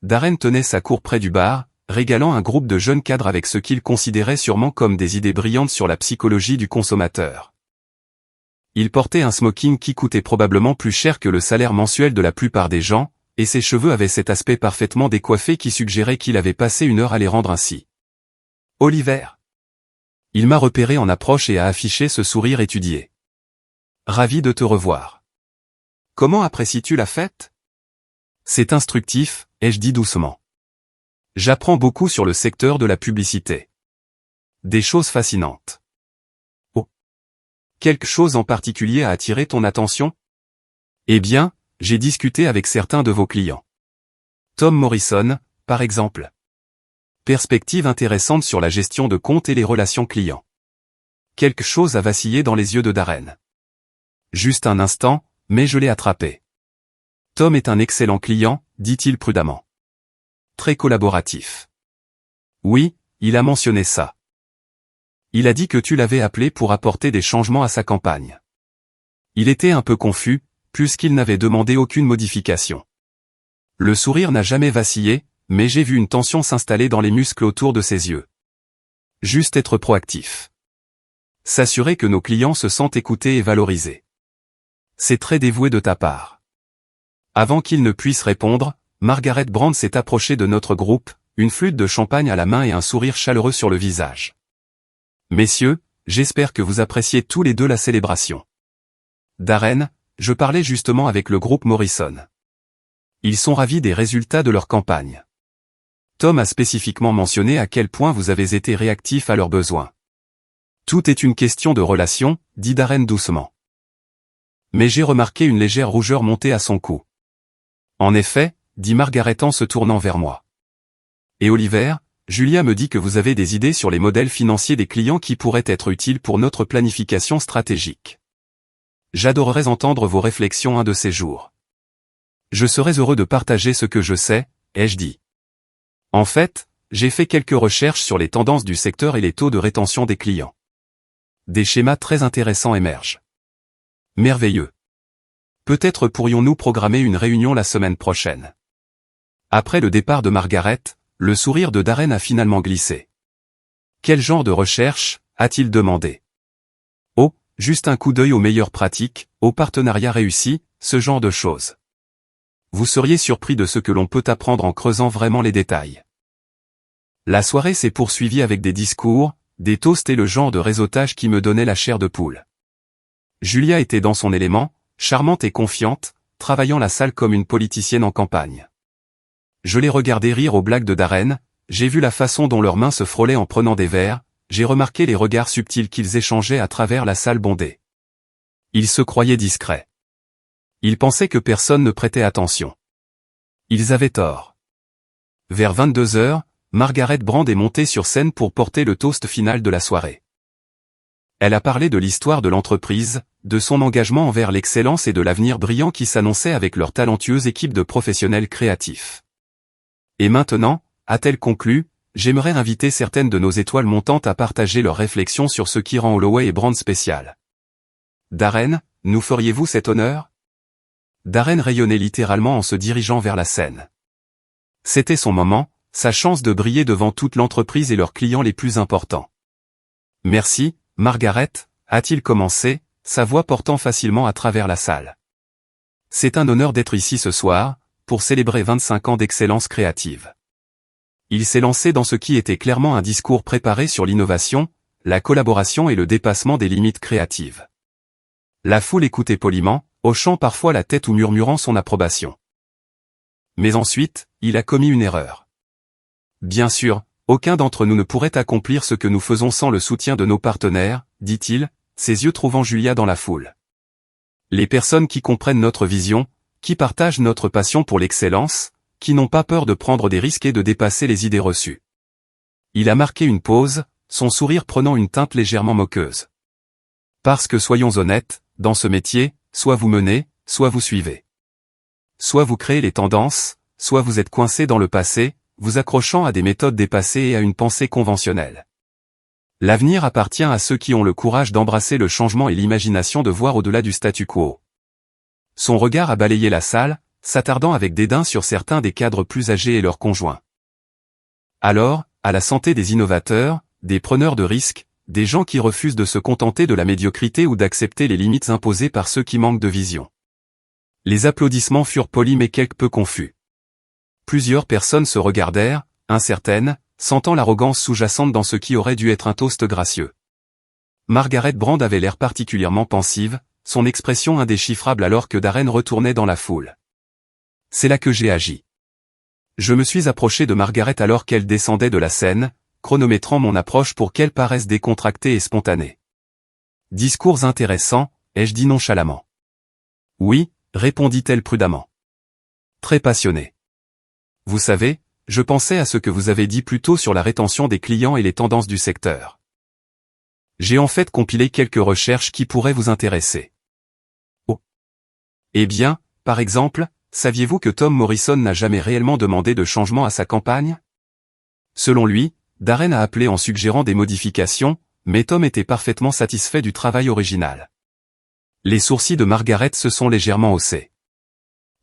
Darren tenait sa cour près du bar, régalant un groupe de jeunes cadres avec ce qu'il considérait sûrement comme des idées brillantes sur la psychologie du consommateur. Il portait un smoking qui coûtait probablement plus cher que le salaire mensuel de la plupart des gens, et ses cheveux avaient cet aspect parfaitement décoiffé qui suggérait qu'il avait passé une heure à les rendre ainsi. « Oliver !» Il m'a repéré en approche et a affiché ce sourire étudié. « Ravi de te revoir. Comment apprécies-tu la fête ? » C'est instructif, ai-je dit doucement. J'apprends beaucoup sur le secteur de la publicité. Des choses fascinantes. Oh. Quelque chose en particulier a attiré ton attention ? Eh bien, j'ai discuté avec certains de vos clients. Tom Morrison, par exemple. Perspective intéressante sur la gestion de comptes et les relations clients. Quelque chose a vacillé dans les yeux de Darren. Juste un instant, mais je l'ai attrapé. Tom est un excellent client, dit-il prudemment. Très collaboratif. Oui, il a mentionné ça. Il a dit que tu l'avais appelé pour apporter des changements à sa campagne. Il était un peu confus, puisqu'il n'avait demandé aucune modification. Le sourire n'a jamais vacillé, mais j'ai vu une tension s'installer dans les muscles autour de ses yeux. Juste être proactif. S'assurer que nos clients se sentent écoutés et valorisés. C'est très dévoué de ta part. Avant qu'il ne puisse répondre, Margaret Brand s'est approchée de notre groupe, une flûte de champagne à la main et un sourire chaleureux sur le visage. Messieurs, j'espère que vous appréciez tous les deux la célébration. Darren, je parlais justement avec le groupe Morrison. Ils sont ravis des résultats de leur campagne. Tom a spécifiquement mentionné à quel point vous avez été réactifs à leurs besoins. Tout est une question de relation, dit Darren doucement. Mais j'ai remarqué une légère rougeur monter à son cou. En effet, dit Margaret en se tournant vers moi. Et Oliver, Julia me dit que vous avez des idées sur les modèles financiers des clients qui pourraient être utiles pour notre planification stratégique. J'adorerais entendre vos réflexions un de ces jours. Je serais heureux de partager ce que je sais, ai-je dit. En fait, j'ai fait quelques recherches sur les tendances du secteur et les taux de rétention des clients. Des schémas très intéressants émergent. Merveilleux. Peut-être pourrions-nous programmer une réunion la semaine prochaine. Après le départ de Margaret, le sourire de Darren a finalement glissé. Quel genre de recherche, a-t-il demandé. Oh, juste un coup d'œil aux meilleures pratiques, aux partenariats réussis, ce genre de choses. Vous seriez surpris de ce que l'on peut apprendre en creusant vraiment les détails. La soirée s'est poursuivie avec des discours, des toasts et le genre de réseautage qui me donnait la chair de poule. Julia était dans son élément, charmante et confiante, travaillant la salle comme une politicienne en campagne. Je l'ai regardé rire aux blagues de Darren, j'ai vu la façon dont leurs mains se frôlaient en prenant des verres, j'ai remarqué les regards subtils qu'ils échangeaient à travers la salle bondée. Ils se croyaient discrets. Ils pensaient que personne ne prêtait attention. Ils avaient tort. Vers 22h, Margaret Brand est montée sur scène pour porter le toast final de la soirée. Elle a parlé de l'histoire de l'entreprise, de son engagement envers l'excellence et de l'avenir brillant qui s'annonçait avec leur talentueuse équipe de professionnels créatifs. Et maintenant, a-t-elle conclu, j'aimerais inviter certaines de nos étoiles montantes à partager leurs réflexions sur ce qui rend Holloway et Brand spécial. Darren, nous feriez-vous cet honneur? Darren rayonnait littéralement en se dirigeant vers la scène. C'était son moment, sa chance de briller devant toute l'entreprise et leurs clients les plus importants. Merci, Margaret, a-t-il commencé, sa voix portant facilement à travers la salle. C'est un honneur d'être ici ce soir, pour célébrer 25 ans d'excellence créative. Il s'est lancé dans ce qui était clairement un discours préparé sur l'innovation, la collaboration et le dépassement des limites créatives. La foule écoutait poliment, hochant parfois la tête ou murmurant son approbation. Mais ensuite, il a commis une erreur. Bien sûr, aucun d'entre nous ne pourrait accomplir ce que nous faisons sans le soutien de nos partenaires, dit-il, ses yeux trouvant Julia dans la foule. Les personnes qui comprennent notre vision, qui partagent notre passion pour l'excellence, qui n'ont pas peur de prendre des risques et de dépasser les idées reçues. Il a marqué une pause, son sourire prenant une teinte légèrement moqueuse. Parce que soyons honnêtes, dans ce métier, soit vous menez, soit vous suivez. Soit vous créez les tendances, soit vous êtes coincé dans le passé, vous accrochant à des méthodes dépassées et à une pensée conventionnelle. L'avenir appartient à ceux qui ont le courage d'embrasser le changement et l'imagination de voir au-delà du statu quo. Son regard a balayé la salle, s'attardant avec dédain sur certains des cadres plus âgés et leurs conjoints. Alors, à la santé des innovateurs, des preneurs de risques, des gens qui refusent de se contenter de la médiocrité ou d'accepter les limites imposées par ceux qui manquent de vision. Les applaudissements furent polis mais quelque peu confus. Plusieurs personnes se regardèrent, incertaines, sentant l'arrogance sous-jacente dans ce qui aurait dû être un toast gracieux. Margaret Brand avait l'air particulièrement pensive, son expression indéchiffrable alors que Darren retournait dans la foule. C'est là que j'ai agi. Je me suis approché de Margaret alors qu'elle descendait de la scène, chronométrant mon approche pour qu'elle paraisse décontractée et spontanée. Discours intéressant, ai-je dit nonchalamment. Oui, répondit-elle prudemment. Très passionnée. Vous savez, je pensais à ce que vous avez dit plus tôt sur la rétention des clients et les tendances du secteur. J'ai en fait compilé quelques recherches qui pourraient vous intéresser. Oh. Eh bien, par exemple, saviez-vous que Tom Morrison n'a jamais réellement demandé de changement à sa campagne? Selon lui, Darren a appelé en suggérant des modifications, mais Tom était parfaitement satisfait du travail original. Les sourcils de Margaret se sont légèrement haussés.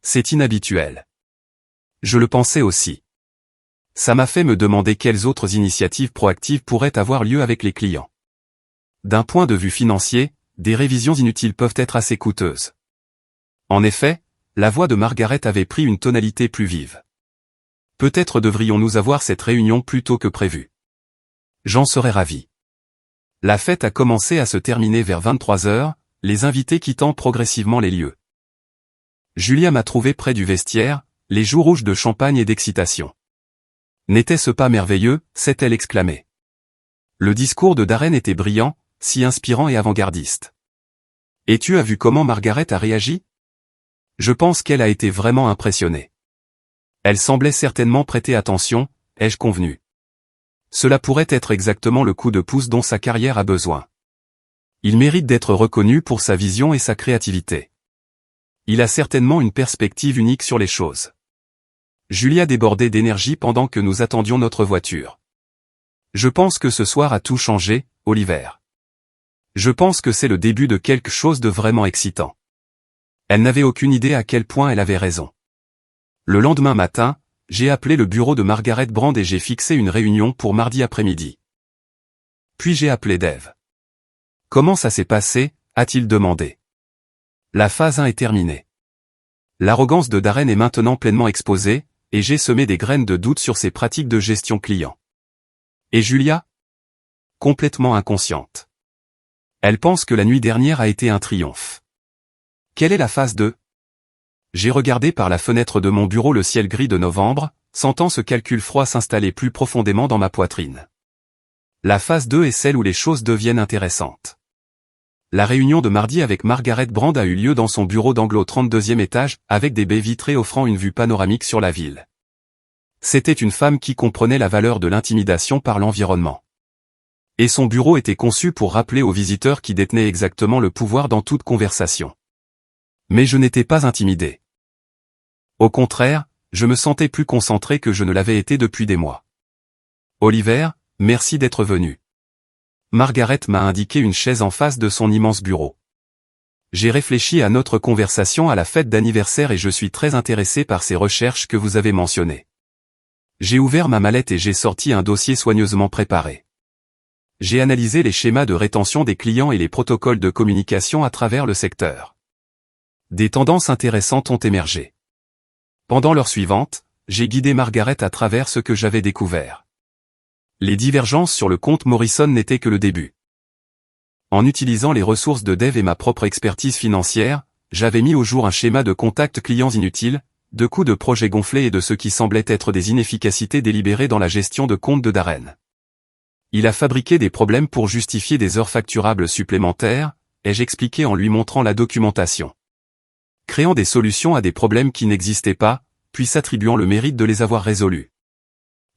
C'est inhabituel. Je le pensais aussi. Ça m'a fait me demander quelles autres initiatives proactives pourraient avoir lieu avec les clients. D'un point de vue financier, des révisions inutiles peuvent être assez coûteuses. En effet, la voix de Margaret avait pris une tonalité plus vive. Peut-être devrions-nous avoir cette réunion plus tôt que prévu. J'en serais ravi. La fête a commencé à se terminer vers 23h, les invités quittant progressivement les lieux. Julia m'a trouvé près du vestiaire, les joues rouges de champagne et d'excitation. N'était-ce pas merveilleux, s'est-elle exclamée. Le discours de Darren était brillant, si inspirant et avant-gardiste. Et tu as vu comment Margaret a réagi? Je pense qu'elle a été vraiment impressionnée. Elle semblait certainement prêter attention, ai-je convenu. Cela pourrait être exactement le coup de pouce dont sa carrière a besoin. Il mérite d'être reconnu pour sa vision et sa créativité. Il a certainement une perspective unique sur les choses. Julia débordait d'énergie pendant que nous attendions notre voiture. Je pense que ce soir a tout changé, Oliver. Je pense que c'est le début de quelque chose de vraiment excitant. Elle n'avait aucune idée à quel point elle avait raison. Le lendemain matin, j'ai appelé le bureau de Margaret Brand et j'ai fixé une réunion pour mardi après-midi. Puis j'ai appelé Dave. Comment ça s'est passé, a-t-il demandé. La phase 1 est terminée. L'arrogance de Darren est maintenant pleinement exposée, et j'ai semé des graines de doute sur ses pratiques de gestion client. Et Julia? Complètement inconsciente. Elle pense que la nuit dernière a été un triomphe. Quelle est la phase 2? J'ai regardé par la fenêtre de mon bureau le ciel gris de novembre, sentant ce calcul froid s'installer plus profondément dans ma poitrine. La phase 2 est celle où les choses deviennent intéressantes. La réunion de mardi avec Margaret Brand a eu lieu dans son bureau d'angle au 32e étage, avec des baies vitrées offrant une vue panoramique sur la ville. C'était une femme qui comprenait la valeur de l'intimidation par l'environnement. Et son bureau était conçu pour rappeler aux visiteurs qui détenaient exactement le pouvoir dans toute conversation. Mais je n'étais pas intimidé. Au contraire, je me sentais plus concentré que je ne l'avais été depuis des mois. Oliver, merci d'être venu. Margaret m'a indiqué une chaise en face de son immense bureau. J'ai réfléchi à notre conversation à la fête d'anniversaire et je suis très intéressé par ces recherches que vous avez mentionnées. J'ai ouvert ma mallette et j'ai sorti un dossier soigneusement préparé. J'ai analysé les schémas de rétention des clients et les protocoles de communication à travers le secteur. Des tendances intéressantes ont émergé. Pendant l'heure suivante, j'ai guidé Margaret à travers ce que j'avais découvert. Les divergences sur le compte Morrison n'étaient que le début. En utilisant les ressources de Dave et ma propre expertise financière, j'avais mis au jour un schéma de contacts clients inutiles, de coûts de projets gonflés et de ce qui semblait être des inefficacités délibérées dans la gestion de compte de Darren. Il a fabriqué des problèmes pour justifier des heures facturables supplémentaires, ai-je expliqué en lui montrant la documentation. Créant des solutions à des problèmes qui n'existaient pas, puis s'attribuant le mérite de les avoir résolus.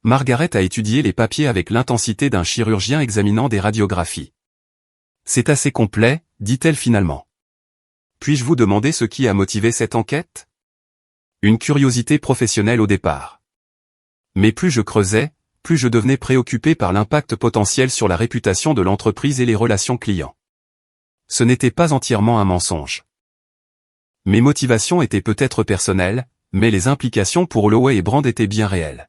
Margaret a étudié les papiers avec l'intensité d'un chirurgien examinant des radiographies. C'est assez complet, dit-elle finalement. Puis-je vous demander ce qui a motivé cette enquête? Une curiosité professionnelle au départ. Mais plus je creusais, plus je devenais préoccupé par l'impact potentiel sur la réputation de l'entreprise et les relations clients. Ce n'était pas entièrement un mensonge. Mes motivations étaient peut-être personnelles, mais les implications pour Holloway et Brand étaient bien réelles.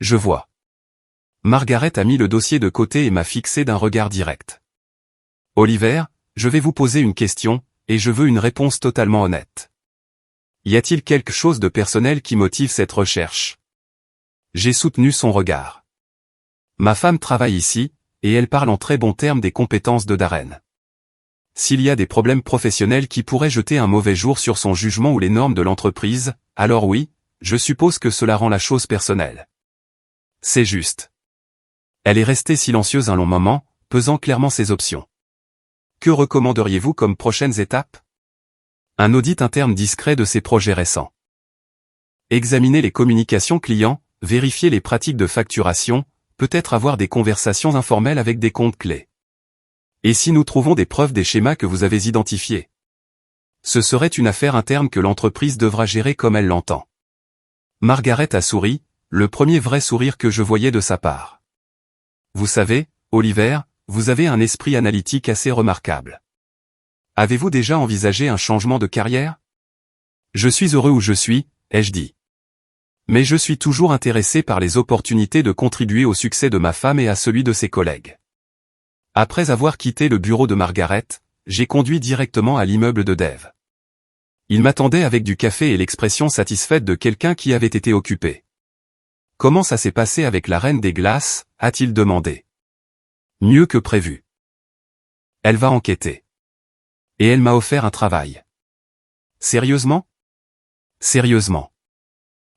Je vois. Margaret a mis le dossier de côté et m'a fixé d'un regard direct. Oliver, je vais vous poser une question, et je veux une réponse totalement honnête. Y a-t-il quelque chose de personnel qui motive cette recherche? J'ai soutenu son regard. Ma femme travaille ici, et elle parle en très bons termes des compétences de Darren. S'il y a des problèmes professionnels qui pourraient jeter un mauvais jour sur son jugement ou les normes de l'entreprise, alors oui, je suppose que cela rend la chose personnelle. C'est juste. Elle est restée silencieuse un long moment, pesant clairement ses options. Que recommanderiez-vous comme prochaines étapes? Un audit interne discret de ses projets récents. Examiner les communications clients, vérifier les pratiques de facturation, peut-être avoir des conversations informelles avec des comptes clés. Et si nous trouvons des preuves des schémas que vous avez identifiés? Ce serait une affaire interne que l'entreprise devra gérer comme elle l'entend. Margaret a souri, le premier vrai sourire que je voyais de sa part. Vous savez, Oliver, vous avez un esprit analytique assez remarquable. Avez-vous déjà envisagé un changement de carrière? Je suis heureux où je suis, ai-je dit. Mais je suis toujours intéressé par les opportunités de contribuer au succès de ma femme et à celui de ses collègues. Après avoir quitté le bureau de Margaret, j'ai conduit directement à l'immeuble de Dave. Il m'attendait avec du café et l'expression satisfaite de quelqu'un qui avait été occupé. Comment ça s'est passé avec la Reine des Glaces, a-t-il demandé. Mieux que prévu. Elle va enquêter. Et elle m'a offert un travail. Sérieusement? Sérieusement.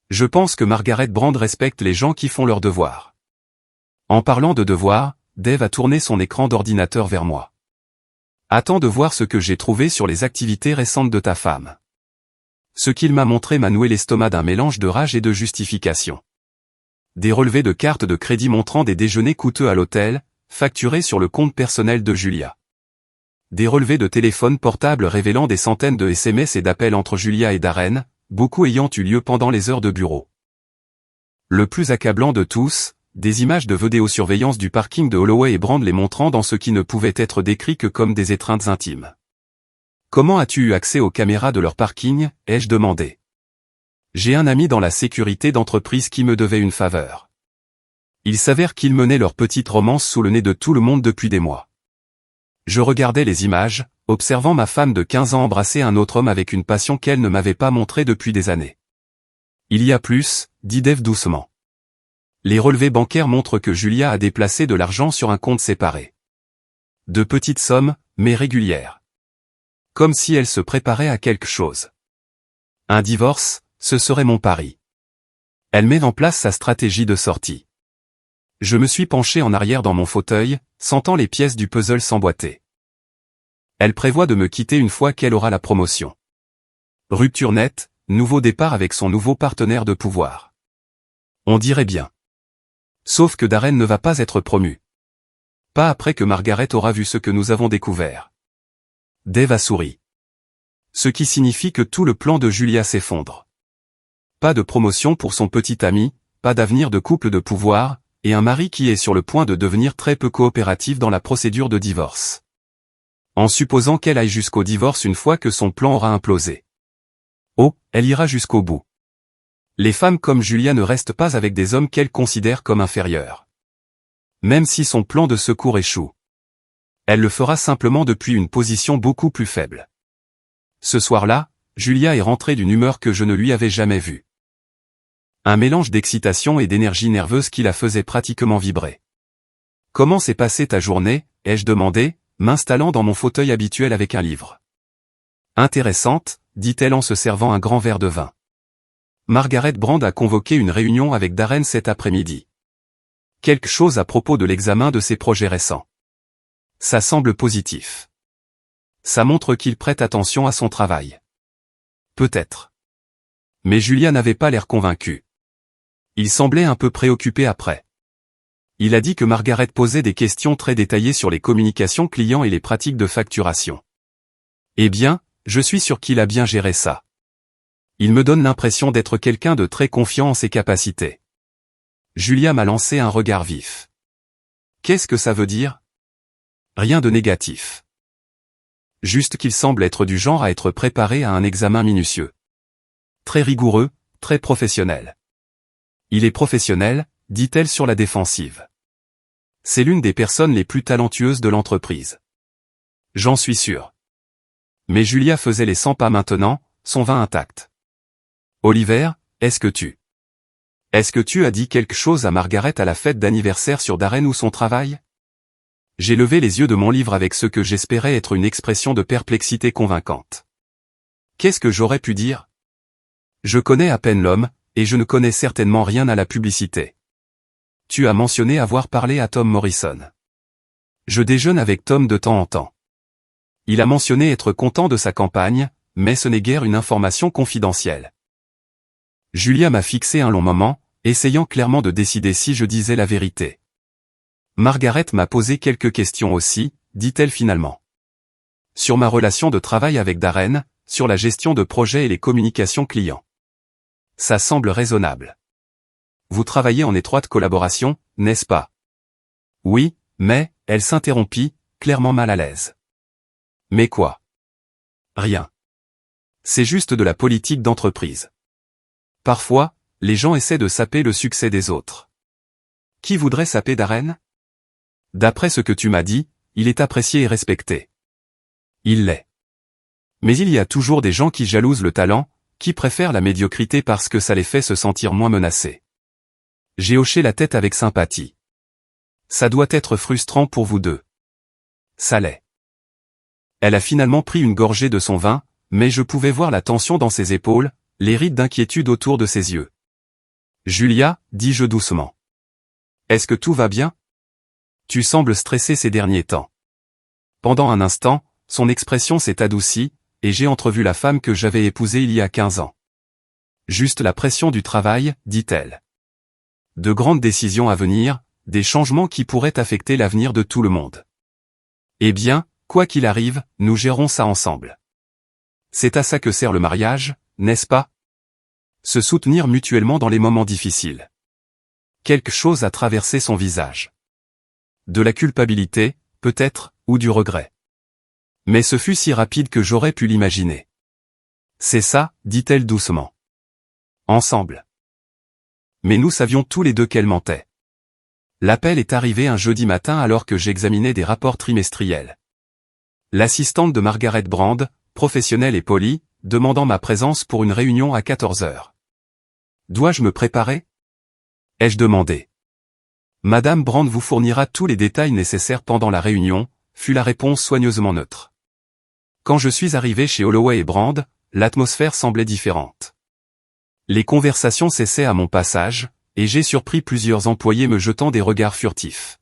Je pense que Margaret Brand respecte les gens qui font leur devoir. En parlant de devoir, Dave a tourné son écran d'ordinateur vers moi. Attends de voir ce que j'ai trouvé sur les activités récentes de ta femme. Ce qu'il m'a montré m'a noué l'estomac d'un mélange de rage et de justification. Des relevés de cartes de crédit montrant des déjeuners coûteux à l'hôtel, facturés sur le compte personnel de Julia. Des relevés de téléphone portable révélant des centaines de SMS et d'appels entre Julia et Darren, beaucoup ayant eu lieu pendant les heures de bureau. Le plus accablant de tous, des images de vidéosurveillance du parking de Holloway et Brand les montrant dans ce qui ne pouvait être décrit que comme des étreintes intimes. Comment as-tu eu accès aux caméras de leur parking, ai-je demandé. J'ai un ami dans la sécurité d'entreprise qui me devait une faveur. Il s'avère qu'ils menaient leur petite romance sous le nez de tout le monde depuis des mois. Je regardais les images, observant ma femme de 15 ans embrasser un autre homme avec une passion qu'elle ne m'avait pas montrée depuis des années. Il y a plus, dit Dave doucement. Les relevés bancaires montrent que Julia a déplacé de l'argent sur un compte séparé. De petites sommes, mais régulières. Comme si elle se préparait à quelque chose. Un divorce, ce serait mon pari. Elle met en place sa stratégie de sortie. Je me suis penché en arrière dans mon fauteuil, sentant les pièces du puzzle s'emboîter. Elle prévoit de me quitter une fois qu'elle aura la promotion. Rupture nette, nouveau départ avec son nouveau partenaire de pouvoir. On dirait bien. Sauf que Darren ne va pas être promu. Pas après que Margaret aura vu ce que nous avons découvert. Dave a souri. Ce qui signifie que tout le plan de Julia s'effondre. Pas de promotion pour son petit ami, pas d'avenir de couple de pouvoir, et un mari qui est sur le point de devenir très peu coopératif dans la procédure de divorce. En supposant qu'elle aille jusqu'au divorce une fois que son plan aura implosé. Oh, elle ira jusqu'au bout. Les femmes comme Julia ne restent pas avec des hommes qu'elles considèrent comme inférieurs. Même si son plan de secours échoue. Elle le fera simplement depuis une position beaucoup plus faible. Ce soir-là, Julia est rentrée d'une humeur que je ne lui avais jamais vue. Un mélange d'excitation et d'énergie nerveuse qui la faisait pratiquement vibrer. « Comment s'est passée ta journée ?» ai-je demandé, m'installant dans mon fauteuil habituel avec un livre. « Intéressante », dit-elle en se servant un grand verre de vin. Margaret Brand a convoqué une réunion avec Darren cet après-midi. Quelque chose à propos de l'examen de ses projets récents. Ça semble positif. Ça montre qu'il prête attention à son travail. Peut-être. Mais Julia n'avait pas l'air convaincue. Il semblait un peu préoccupé après. Il a dit que Margaret posait des questions très détaillées sur les communications clients et les pratiques de facturation. Eh bien, je suis sûr qu'il a bien géré ça. Il me donne l'impression d'être quelqu'un de très confiant en ses capacités. Julia m'a lancé un regard vif. Qu'est-ce que ça veut dire ? Rien de négatif. Juste qu'il semble être du genre à être préparé à un examen minutieux. Très rigoureux, très professionnel. Il est professionnel, dit-elle sur la défensive. C'est l'une des personnes les plus talentueuses de l'entreprise. J'en suis sûr. Mais Julia faisait les 100 pas maintenant, son vin intact. Oliver, est-ce que tu as dit quelque chose à Margaret à la fête d'anniversaire sur Darren ou son travail ? J'ai levé les yeux de mon livre avec ce que j'espérais être une expression de perplexité convaincante. Qu'est-ce que j'aurais pu dire ? Je connais à peine l'homme, et je ne connais certainement rien à la publicité. Tu as mentionné avoir parlé à Tom Morrison. Je déjeune avec Tom de temps en temps. Il a mentionné être content de sa campagne, mais ce n'est guère une information confidentielle. Julia m'a fixé un long moment, essayant clairement de décider si je disais la vérité. Margaret m'a posé quelques questions aussi, dit-elle finalement. Sur ma relation de travail avec Darren, sur la gestion de projet et les communications clients. Ça semble raisonnable. Vous travaillez en étroite collaboration, n'est-ce pas ? Oui, mais, elle s'interrompit, clairement mal à l'aise. Mais quoi ? Rien. C'est juste de la politique d'entreprise. Parfois, les gens essaient de saper le succès des autres. Qui voudrait saper Darren ? D'après ce que tu m'as dit, il est apprécié et respecté. Il l'est. Mais il y a toujours des gens qui jalousent le talent, qui préfèrent la médiocrité parce que ça les fait se sentir moins menacés. J'ai hoché la tête avec sympathie. Ça doit être frustrant pour vous deux. Ça l'est. Elle a finalement pris une gorgée de son vin, mais je pouvais voir la tension dans ses épaules, les rides d'inquiétude autour de ses yeux. Julia, dis-je doucement. Est-ce que tout va bien ? Tu sembles stressée ces derniers temps. Pendant un instant, son expression s'est adoucie, et j'ai entrevu la femme que j'avais épousée il y a 15 ans. Juste la pression du travail, dit-elle. De grandes décisions à venir, des changements qui pourraient affecter l'avenir de tout le monde. Eh bien, quoi qu'il arrive, nous gérons ça ensemble. C'est à ça que sert le mariage, n'est-ce pas ? Se soutenir mutuellement dans les moments difficiles. Quelque chose a traversé son visage. De la culpabilité, peut-être, ou du regret. Mais ce fut si rapide que j'aurais pu l'imaginer. C'est ça, dit-elle doucement. Ensemble. Mais nous savions tous les deux qu'elle mentait. L'appel est arrivé un jeudi matin alors que j'examinais des rapports trimestriels. L'assistante de Margaret Brand, professionnelle et polie, demandant ma présence pour une réunion à 14 heures. Dois-je me préparer? Ai-je demandé. Madame Brand vous fournira tous les détails nécessaires pendant la réunion, fut la réponse soigneusement neutre. Quand je suis arrivé chez Holloway et Brand, l'atmosphère semblait différente. Les conversations cessaient à mon passage, et j'ai surpris plusieurs employés me jetant des regards furtifs.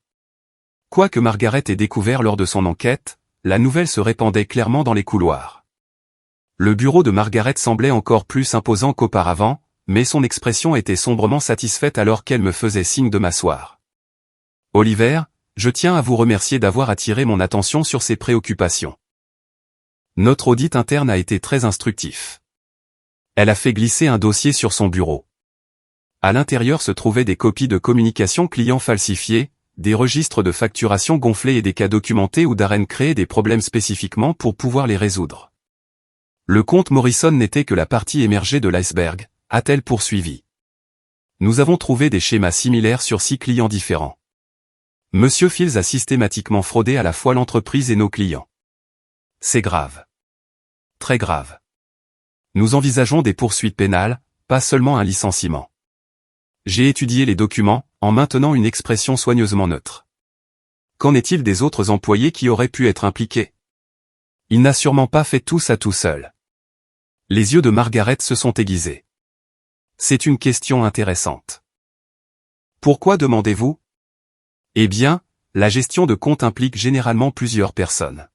Quoique Margaret ait découvert lors de son enquête, la nouvelle se répandait clairement dans les couloirs. Le bureau de Margaret semblait encore plus imposant qu'auparavant, mais son expression était sombrement satisfaite alors qu'elle me faisait signe de m'asseoir. Oliver, je tiens à vous remercier d'avoir attiré mon attention sur ces préoccupations. Notre audit interne a été très instructif. Elle a fait glisser un dossier sur son bureau. À l'intérieur se trouvaient des copies de communications clients falsifiées, des registres de facturation gonflés et des cas documentés où Darren créait des problèmes spécifiquement pour pouvoir les résoudre. Le compte Morrison n'était que la partie émergée de l'iceberg, a-t-elle poursuivi. Nous avons trouvé des schémas similaires sur 6 clients différents. Monsieur Fields a systématiquement fraudé à la fois l'entreprise et nos clients. C'est grave. Très grave. Nous envisageons des poursuites pénales, pas seulement un licenciement. J'ai étudié les documents, en maintenant une expression soigneusement neutre. Qu'en est-il des autres employés qui auraient pu être impliqués? Il n'a sûrement pas fait tout ça tout seul. Les yeux de Margaret se sont aiguisés. C'est une question intéressante. Pourquoi demandez-vous? Eh bien, la gestion de compte implique généralement plusieurs personnes.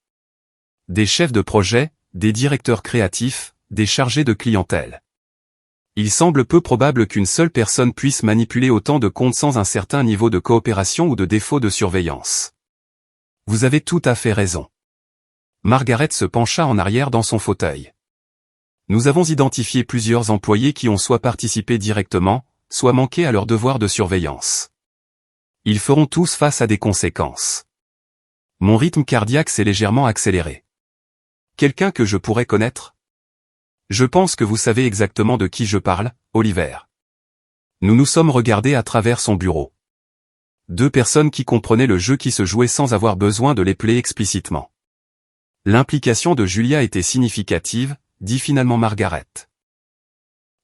Des chefs de projet, des directeurs créatifs, des chargés de clientèle. Il semble peu probable qu'une seule personne puisse manipuler autant de comptes sans un certain niveau de coopération ou de défaut de surveillance. Vous avez tout à fait raison. Margaret se pencha en arrière dans son fauteuil. Nous avons identifié plusieurs employés qui ont soit participé directement, soit manqué à leur devoir de surveillance. Ils feront tous face à des conséquences. Mon rythme cardiaque s'est légèrement accéléré. Quelqu'un que je pourrais connaître? Je pense que vous savez exactement de qui je parle, Oliver. Nous nous sommes regardés à travers son bureau. 2 personnes qui comprenaient le jeu qui se jouait sans avoir besoin de l'épeler explicitement. L'implication de Julia était significative, dit finalement Margaret.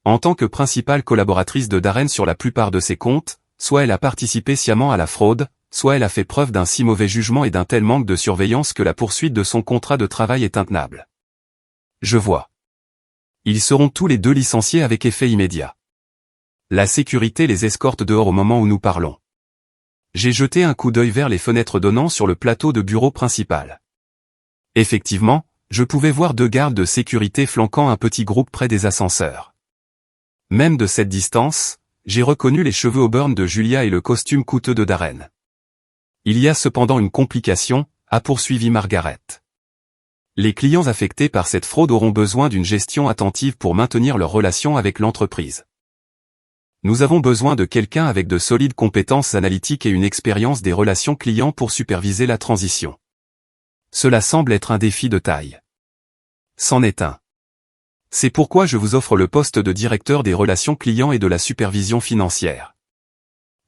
En tant que principale collaboratrice de Darren sur la plupart de ses comptes, soit elle a participé sciemment à la fraude, soit elle a fait preuve d'un si mauvais jugement et d'un tel manque de surveillance que la poursuite de son contrat de travail est intenable. Je vois. Ils seront tous les 2 licenciés avec effet immédiat. La sécurité les escorte dehors au moment où nous parlons. J'ai jeté un coup d'œil vers les fenêtres donnant sur le plateau de bureau principal. Effectivement, je pouvais voir 2 gardes de sécurité flanquant un petit groupe près des ascenseurs. Même de cette distance, j'ai reconnu les cheveux auburn de Julia et le costume coûteux de Darren. Il y a cependant une complication, a poursuivi Margaret. Les clients affectés par cette fraude auront besoin d'une gestion attentive pour maintenir leur relation avec l'entreprise. Nous avons besoin de quelqu'un avec de solides compétences analytiques et une expérience des relations clients pour superviser la transition. Cela semble être un défi de taille. C'en est un. C'est pourquoi je vous offre le poste de directeur des relations clients et de la supervision financière.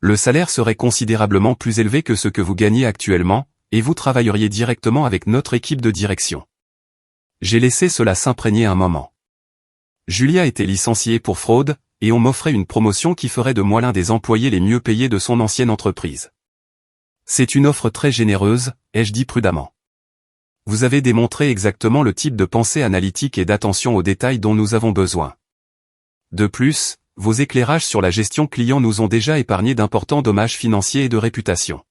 Le salaire serait considérablement plus élevé que ce que vous gagnez actuellement, et vous travailleriez directement avec notre équipe de direction. J'ai laissé cela s'imprégner un moment. Julia était licenciée pour fraude, et on m'offrait une promotion qui ferait de moi l'un des employés les mieux payés de son ancienne entreprise. C'est une offre très généreuse, ai-je dit prudemment. Vous avez démontré exactement le type de pensée analytique et d'attention aux détails dont nous avons besoin. De plus, vos éclairages sur la gestion client nous ont déjà épargné d'importants dommages financiers et de réputation.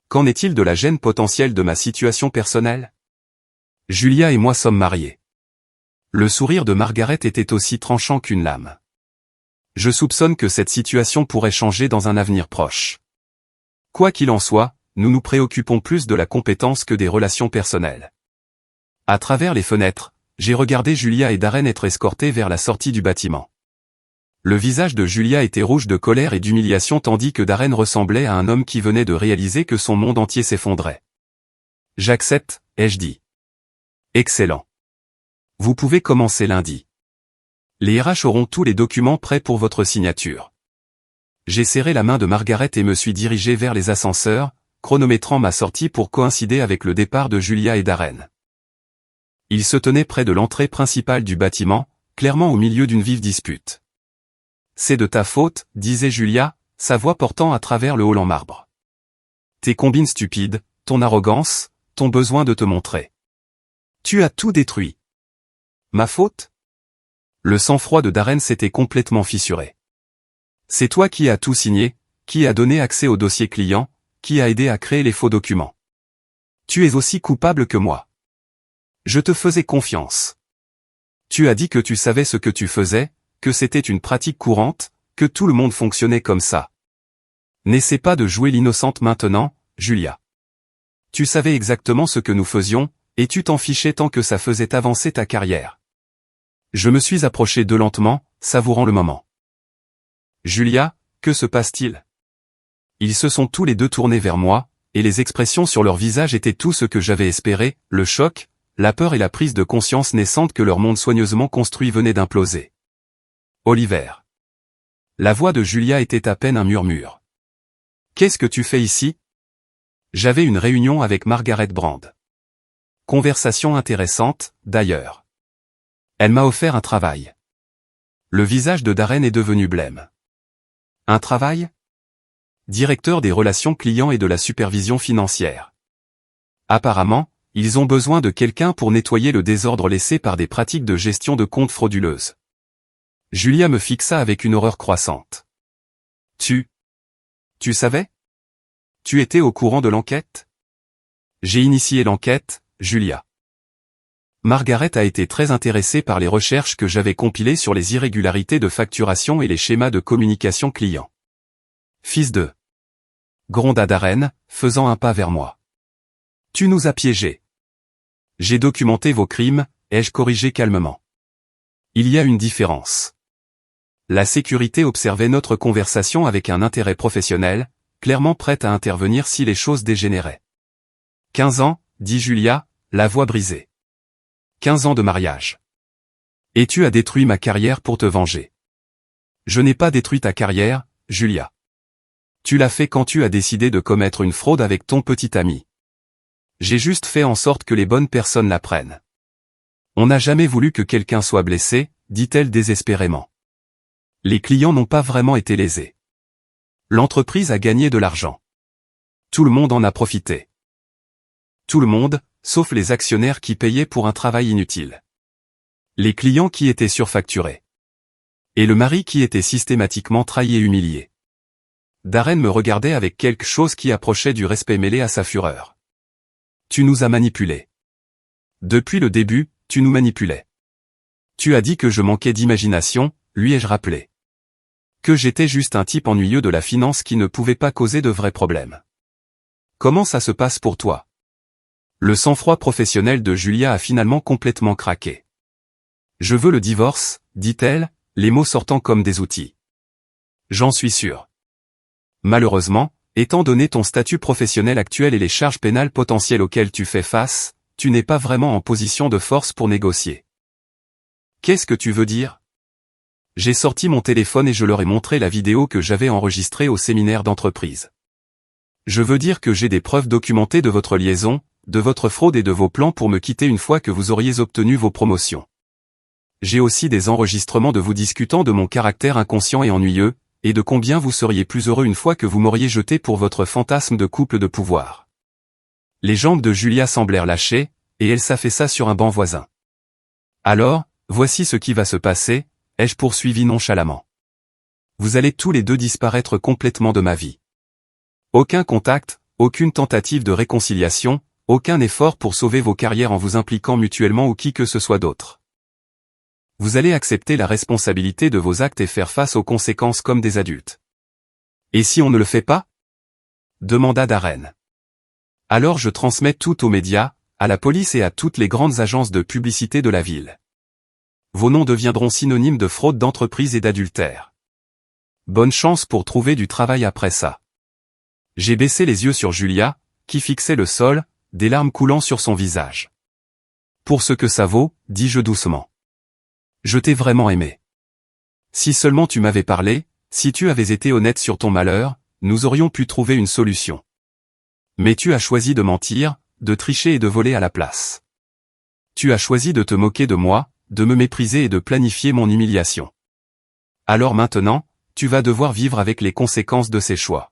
Qu'en est-il de la gêne potentielle de ma situation personnelle? Julia et moi sommes mariés. Le sourire de Margaret était aussi tranchant qu'une lame. Je soupçonne que cette situation pourrait changer dans un avenir proche. Quoi qu'il en soit, nous nous préoccupons plus de la compétence que des relations personnelles. À travers les fenêtres, j'ai regardé Julia et Darren être escortés vers la sortie du bâtiment. Le visage de Julia était rouge de colère et d'humiliation tandis que Darren ressemblait à un homme qui venait de réaliser que son monde entier s'effondrait. J'accepte, ai-je dit. Excellent. Vous pouvez commencer lundi. Les RH auront tous les documents prêts pour votre signature. J'ai serré la main de Margaret et me suis dirigé vers les ascenseurs, chronométrant ma sortie pour coïncider avec le départ de Julia et Darren. Ils se tenaient près de l'entrée principale du bâtiment, clairement au milieu d'une vive dispute. « C'est de ta faute, » disait Julia, sa voix portant à travers le hall en marbre. « Tes combines stupides, ton arrogance, ton besoin de te montrer. Tu as tout détruit. » Ma faute ? Le sang-froid de Darren s'était complètement fissuré. C'est toi qui as tout signé, qui as donné accès au dossier client, qui a aidé à créer les faux documents. Tu es aussi coupable que moi. Je te faisais confiance. Tu as dit que tu savais ce que tu faisais, que c'était une pratique courante, que tout le monde fonctionnait comme ça. N'essaie pas de jouer l'innocente maintenant, Julia. Tu savais exactement ce que nous faisions, et tu t'en fichais tant que ça faisait avancer ta carrière. Je me suis approché d'eux lentement, savourant le moment. Julia, que se passe-t-il ? Ils se sont tous les deux tournés vers moi, et les expressions sur leur visage étaient tout ce que j'avais espéré, le choc, la peur et la prise de conscience naissante que leur monde soigneusement construit venait d'imploser. Oliver. La voix de Julia était à peine un murmure. Qu'est-ce que tu fais ici ? J'avais une réunion avec Margaret Brand. Conversation intéressante, d'ailleurs. Elle m'a offert un travail. Le visage de Darren est devenu blême. Un travail ? Directeur des relations clients et de la supervision financière. Apparemment, ils ont besoin de quelqu'un pour nettoyer le désordre laissé par des pratiques de gestion de comptes frauduleuses. Julia me fixa avec une horreur croissante. Tu savais ? Tu étais au courant de l'enquête ? J'ai initié l'enquête, Julia. Margaret a été très intéressée par les recherches que j'avais compilées sur les irrégularités de facturation et les schémas de communication client. Fils de... gronda Darren, faisant un pas vers moi. Tu nous as piégés. J'ai documenté vos crimes, ai-je corrigé calmement. Il y a une différence. La sécurité observait notre conversation avec un intérêt professionnel, clairement prête à intervenir si les choses dégénéraient. 15 ans, dit Julia, la voix brisée. 15 ans de mariage. Et tu as détruit ma carrière pour te venger. Je n'ai pas détruit ta carrière, Julia. Tu l'as fait quand tu as décidé de commettre une fraude avec ton petit ami. J'ai juste fait en sorte que les bonnes personnes la prennent. On n'a jamais voulu que quelqu'un soit blessé, dit-elle désespérément. Les clients n'ont pas vraiment été lésés. L'entreprise a gagné de l'argent. Tout le monde en a profité. Tout le monde, sauf les actionnaires qui payaient pour un travail inutile. Les clients qui étaient surfacturés. Et le mari qui était systématiquement trahi et humilié. Darren me regardait avec quelque chose qui approchait du respect mêlé à sa fureur. Tu nous as manipulés. Depuis le début, tu nous manipulais. Tu as dit que je manquais d'imagination, lui ai-je rappelé. Que j'étais juste un type ennuyeux de la finance qui ne pouvait pas causer de vrais problèmes. Comment ça se passe pour toi ? Le sang-froid professionnel de Julia a finalement complètement craqué. Je veux le divorce, dit-elle, les mots sortant comme des outils. J'en suis sûr. Malheureusement, étant donné ton statut professionnel actuel et les charges pénales potentielles auxquelles tu fais face, tu n'es pas vraiment en position de force pour négocier. Qu'est-ce que tu veux dire ? J'ai sorti mon téléphone et je leur ai montré la vidéo que j'avais enregistrée au séminaire d'entreprise. Je veux dire que j'ai des preuves documentées de votre liaison, de votre fraude et de vos plans pour me quitter une fois que vous auriez obtenu vos promotions. J'ai aussi des enregistrements de vous discutant de mon caractère inconscient et ennuyeux, et de combien vous seriez plus heureux une fois que vous m'auriez jeté pour votre fantasme de couple de pouvoir. Les jambes de Julia semblèrent lâcher, et elle s'affaissa sur un banc voisin. Alors, voici ce qui va se passer, ai-je poursuivi nonchalamment. Vous allez tous les deux disparaître complètement de ma vie. Aucun contact, aucune tentative de réconciliation, aucun effort pour sauver vos carrières en vous impliquant mutuellement ou qui que ce soit d'autre. Vous allez accepter la responsabilité de vos actes et faire face aux conséquences comme des adultes. Et si on ne le fait pas ? Demanda Darren. Alors je transmets tout aux médias, à la police et à toutes les grandes agences de publicité de la ville. Vos noms deviendront synonymes de fraude d'entreprise et d'adultère. Bonne chance pour trouver du travail après ça. J'ai baissé les yeux sur Julia, qui fixait le sol, des larmes coulant sur son visage. Pour ce que ça vaut, dis-je doucement. Je t'ai vraiment aimé. Si seulement tu m'avais parlé, si tu avais été honnête sur ton malheur, nous aurions pu trouver une solution. Mais tu as choisi de mentir, de tricher et de voler à la place. Tu as choisi de te moquer de moi, de me mépriser et de planifier mon humiliation. Alors maintenant, tu vas devoir vivre avec les conséquences de ces choix.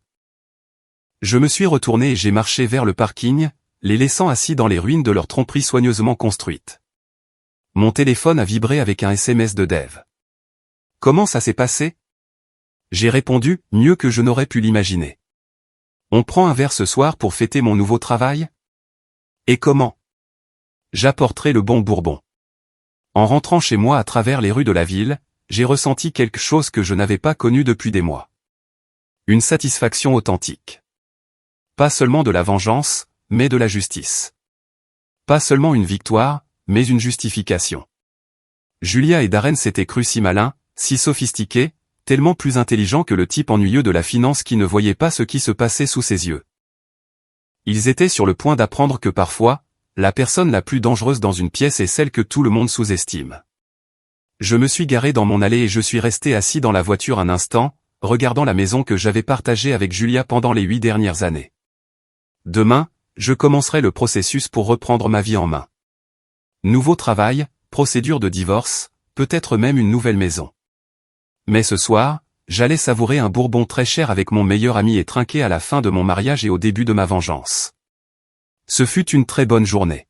Je me suis retourné et j'ai marché vers le parking, les laissant assis dans les ruines de leur tromperie soigneusement construite. Mon téléphone a vibré avec un SMS de Dave. Comment ça s'est passé? J'ai répondu, mieux que je n'aurais pu l'imaginer. On prend un verre ce soir pour fêter mon nouveau travail? Et comment? J'apporterai le bon bourbon. En rentrant chez moi à travers les rues de la ville, j'ai ressenti quelque chose que je n'avais pas connu depuis des mois. Une satisfaction authentique. Pas seulement de la vengeance, mais de la justice. Pas seulement une victoire, mais une justification. Julia et Darren s'étaient crus si malins, si sophistiqués, tellement plus intelligents que le type ennuyeux de la finance qui ne voyait pas ce qui se passait sous ses yeux. Ils étaient sur le point d'apprendre que parfois, la personne la plus dangereuse dans une pièce est celle que tout le monde sous-estime. Je me suis garé dans mon allée et je suis resté assis dans la voiture un instant, regardant la maison que j'avais partagée avec Julia pendant les 8 dernières années. Demain, je commencerai le processus pour reprendre ma vie en main. Nouveau travail, procédure de divorce, peut-être même une nouvelle maison. Mais ce soir, j'allais savourer un bourbon très cher avec mon meilleur ami et trinquer à la fin de mon mariage et au début de ma vengeance. Ce fut une très bonne journée.